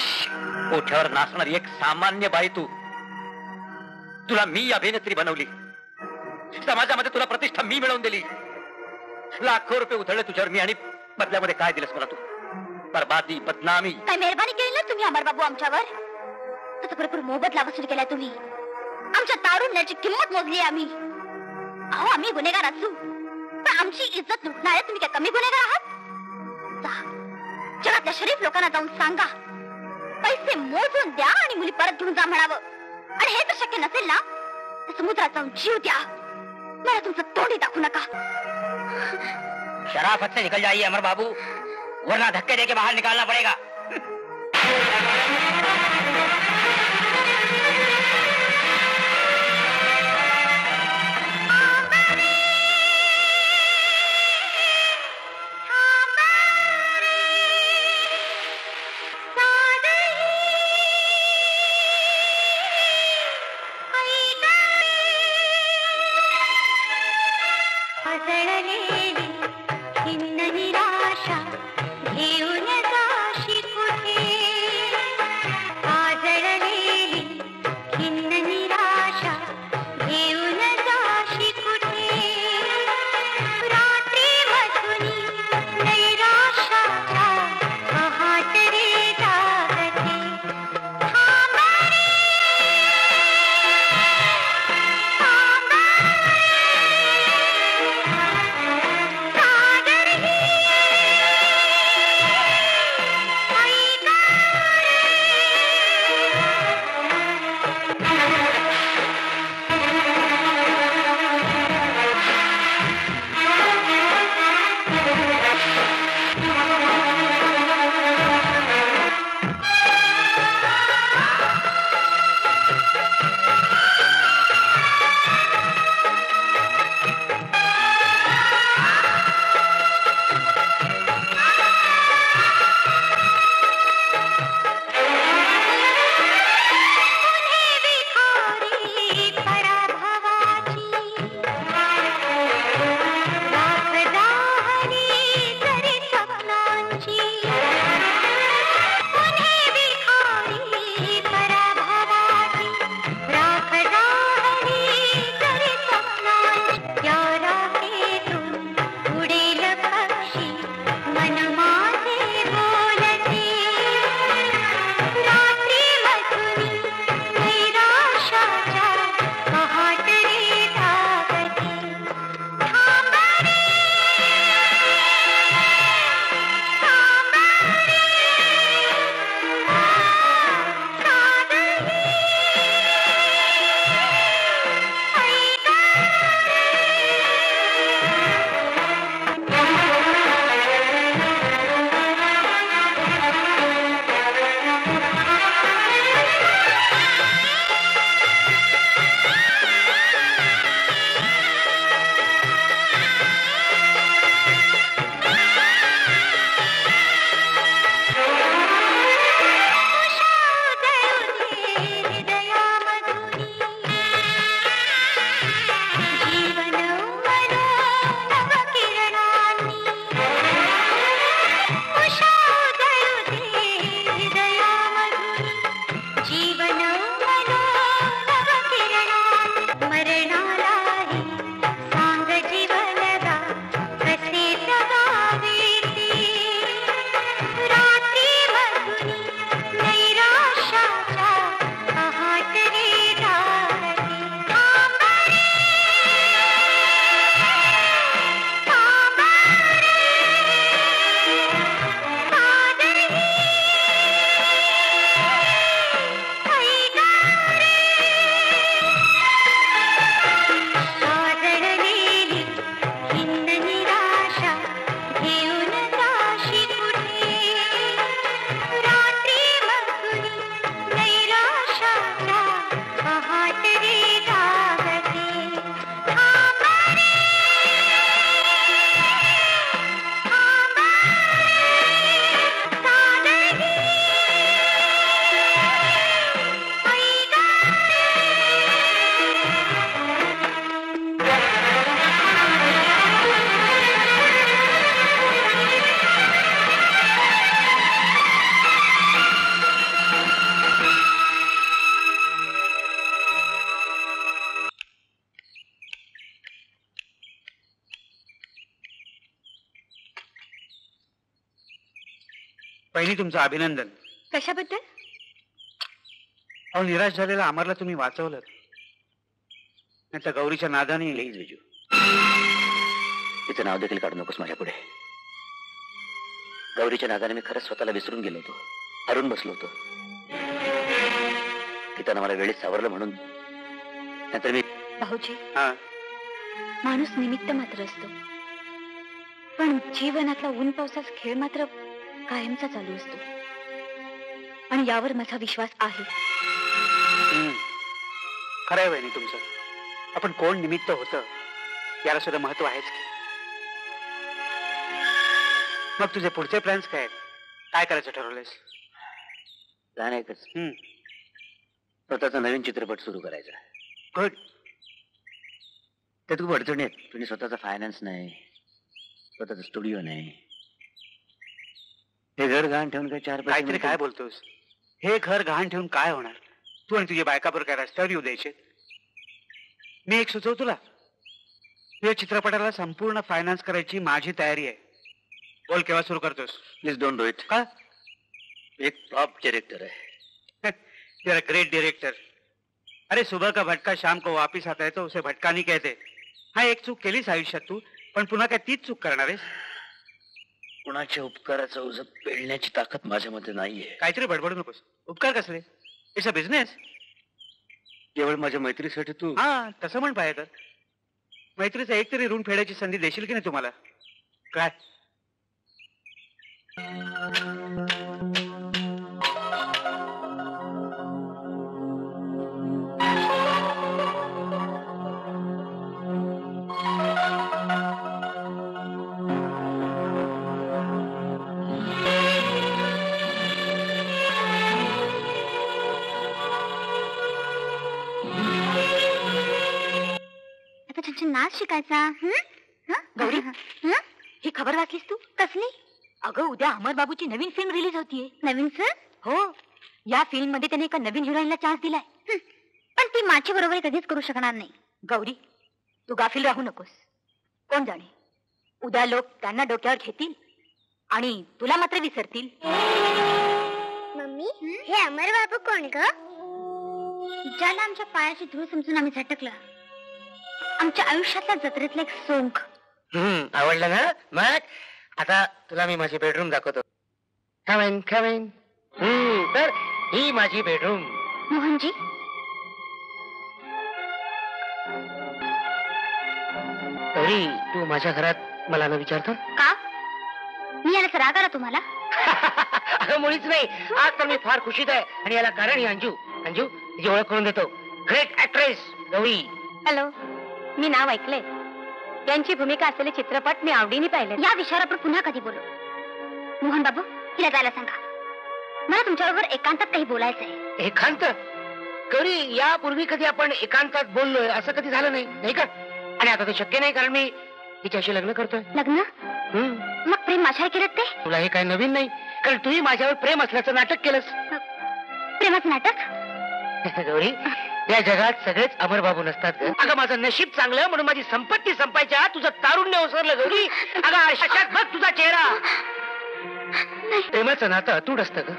कोठ्यावर नाचणारी एक सामान्य बाई तू तुला मी अभिनेत्री बनवली, समाजामध्ये तुला प्रतिष्ठा मी मिळवून दिली, लाखो रुपये उधळले तुझ्यावर मी, आणि बदल्यामध्ये काय दिलंस मला तू? बरबादी, बदनामी. काय मेहरबानी केली ना तुम्ही अमर बाबू आमच्यावर? आता भरपूर मोबदला वसूल केला तुम्ही. आमच्या तारुण्याची किंमत मोजली आम्ही. अहो आम्ही गुन्हेगार असू, पण आमची इज्जत लुटणारे तुम्ही काय कमी गुन्हेगार आहात? जगातल्या शरीफ लोकांना जाऊन सांगा, पैसे मोजून द्या आणि मुली परत घेऊन जा म्हणावं. आणि हे जर शक्य नसेल ना, तर समुद्रात जाऊन जीव द्या, मला तुमचं तोंडी दाखवू नका. शराफत से निकल जाइए अमर बाबू, वरना धक्के देके बाहर निकालना पड़ेगा. पहिली तुमचं अभिनंदन. कशाबद्दल? अहो, निराश झालेला अमरला तुम्ही वाचवलं. नाही तर गौरीच्या नादाने. प्लीज विजू, तिचं नाव देखील काढू नकोस माझ्या पुढे. गौरीच्या नादाने मी खरंच स्वतःला विसरून गेलो होतो, हरून बसलो होतो. तिथं मला वेळेत सावरलं म्हणून. नाहीतर मी. भाऊजी, हा, माणूस निमित्त मात्र असतो, पण जीवनातला ऊन पावसाचा खेळ मात्र कायमचा चालू असतो. आणि यावर माझा विश्वास आहे. खरं आहे वहिनी तुमचं. आपण कोण निमित्त होतं याला सुद्धा महत्व आहेच की. मग तुझे पुढचे प्लॅन्स काय आहेत? काय करायचं ठरवलंयस? प्लॅन एकच, स्वतःचा नवीन चित्रपट सुरू करायचा. गुड. ते तू अडचणी आहेत. तुम्ही स्वतःचा फायनान्स नाही, स्वतःचा स्टुडिओ नाही. हे घर घाण ठेवून काय चार काहीतरी काय बोलतोस? हे घर घाण ठेवून काय होणार? तू आणि तुझी बायका बरोबर काय रस्त्यावर येऊ द्यायचे? मी एक सुचव तुला. या चित्रपटाला संपूर्ण फायनान्स करायची माझी तयारी आहे. बोल, केव्हा सुरू करतोस? Please don't do it. का? एक टॉप डायरेक्टर है. You are great director. अरे सुबह का भटका शाम को वापिस आता है तो उसे भटका नहीं कहते. हा, एक चूक केलीस आयुष्यात तू, पण पुन्हा काय तीच चूक करणार आहेस? कुणाच्या उपकाराचं ओझं पेलण्याची ताकद माझ्यामध्ये नाहीये. काहीतरी बडबडू नकोस. उपकार कसले? It's a business. केवळ माझ्या मैत्रीसाठी तू. हा, तसं म्हण पाहिजे तर. मैत्रीचा एक तरी ऋण फेडायची संधी देशील की नाही तुम्हाला? काय? नाच शिकायचा. गौरी, ही खबर वाचलीस तू? कसली? अगं, उद्या अमर बाबूची नवीन फिल्म रिलीज होतीये. नवीन फिल्म? हो. या फिल्म मध्ये त्याने एका नवीन हिरोईनला चान्स दिलाय. पण ती माझी बरोबरी कधीच करू शकणार नाही. गौरी, तू गाफील राहू नकोस. कोण जाणे, उद्या लोक त्यांना डोक्यावर घेतील आणि तुला मात्र विसरतील. मम्मी, हे अमर बाबू कोण ग? ज्याला आमच्या पायाची धूळ समजून आम्ही झटकलं. आमच्या आयुष्यातल्या जत्रेतलं एक सोंग. आवडलं ना? मग आता तुला मी माझी बेडरूम दाखवतो. कमेन कमेन. तर ही माझी बेडरूम. मोहनजी, तरी तू माझ्या घरात मला न विचारतो का? मी याला राग आला तुम्हाला? अगं मुळीच नाही. आज तर मी फार खुशीत आहे आणि याला कारण ही अंजू. अंजू, तिची ओळख करून देतो. Great actress Gauri. हॅलो, मी नाव ऐकलंय. यांची भूमिका असलेले चित्रपट मी आवडीने पाहिले. या विषयावर आपण पुन्हा कधी बोलू. मोहन बाबू, तिला जायला सांगा. मला तुमच्याबरोबर एकांतात काही बोलायचं आहे. एकांत? गौरी, यापूर्वी कधी आपण एकांतात बोललोय असं कधी झालं नाही, नाही का? आणि आता ते शक्य नाही, कारण मी तिच्याशी लग्न करतोय. लग्न? मग प्रेम माझ्यावर केलं ते? तुला हे काही नवीन नाही, कारण तूही माझ्यावर प्रेम असल्याचं नाटक केलंस. प्रेमाचं नाटक? गौरी, या जगात सगळेच अमर बाबू नसतात. अगं, माझं नशीब चांगलं म्हणून माझी संपत्ती संपायच्या तुझं तारुण्य ओसरलं. गौरी, अगं आशात बघ तुझा चेहरा. प्रेमाचं नातं अतूट असतं ग.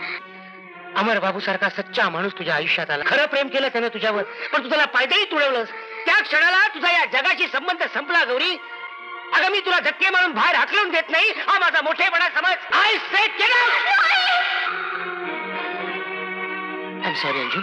अमर बाबू सारखा सच्चा माणूस तुझ्या आयुष्यात आला. खरं प्रेम केलं त्यानं तुझ्यावर, पण तुझ्याला पायदळी तुडवलंस. त्या क्षणाला तुझा या जगाशी संबंध संपला. गौरी, अगं मी तुला धक्के मारून बाहेर हाकलून देत नाही, हा माझा मोठेपणा समज. I say get out. I am sorry Anju.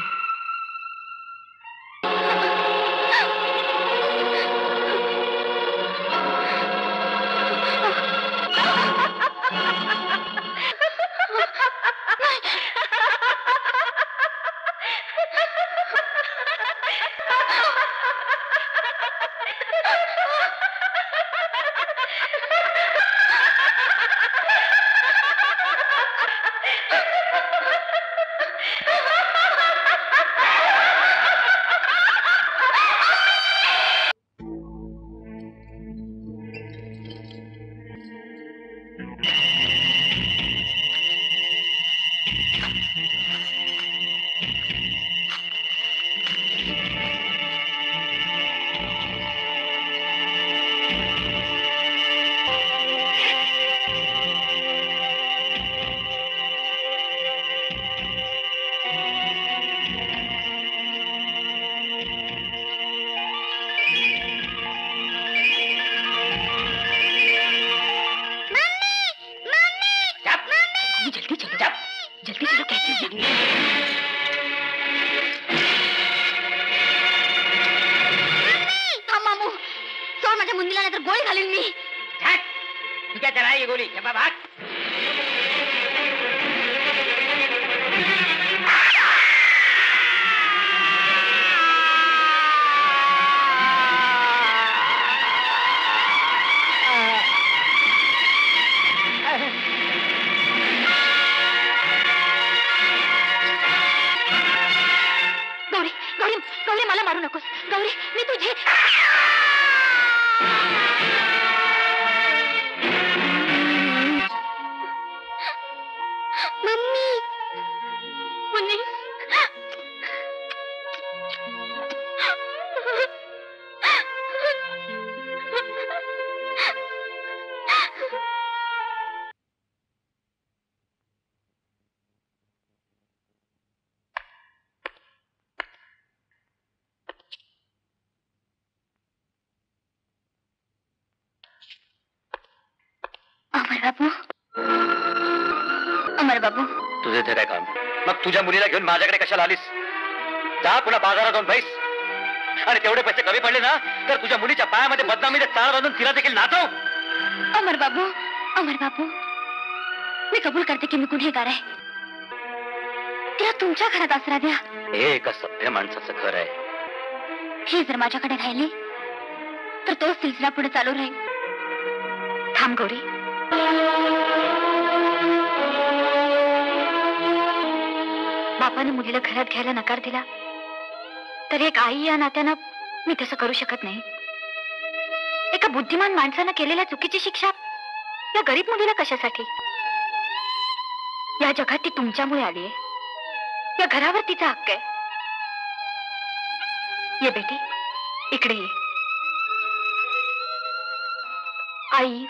माझ्या मुलीला, नाही तर गोळी घालीन मी. क्या चला ये गोली चंपा भाग. गौरी गौरी गौरी मला मारू नकोस. गौरी मी तुझी मम्मी मुन्नी. अमर बाबू, अमर बाबू, तुझे इथे काय काम? मग तुझ्या मुलीला घेऊन माझ्याकडे कशाला आलीस? जा पुन्हा बाजारात जाऊन बैस. आणि तेवढे पैसे कमी पडले ना तर तुझ्या मुलीच्या पायामध्ये बदनामीने चाळ बांधून तिला देखील नाचव. अमर बाबू, अमर बाबू, मी कबूल करते की मी गुन्हेगार आहे. तिला तुमच्या घरात आसरा द्या. हे एका सभ्य माणसाचं घर आहे. ही जर माझ्याकडे राहिली तर तोच सिलसिला पुढे चालू राहील. थांब गौरी. बापाने मुलीला घरात घ्यायला नकार दिला तर एक आई या नात्यानं मी तसं करू शकत नाही. एका बुद्धिमान माणसानं केलेल्या चुकीची शिक्षा या गरीब मुलीला कशासाठी? या जगात ती तुमच्यामुळे आलीये. या घरावर तिचा हक्क आहे. ये बेटी, इकडे ये. आई,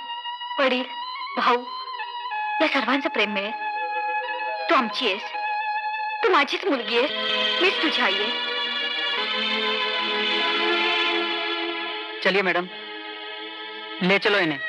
वडील, भाऊ या सर्वांचं प्रेम मिळेल. तू आमची आहेस. तू माझीच मुलगी आहेस. मीच तुझी आई आहे. चलिए मैडम, ले चलो इन्हें.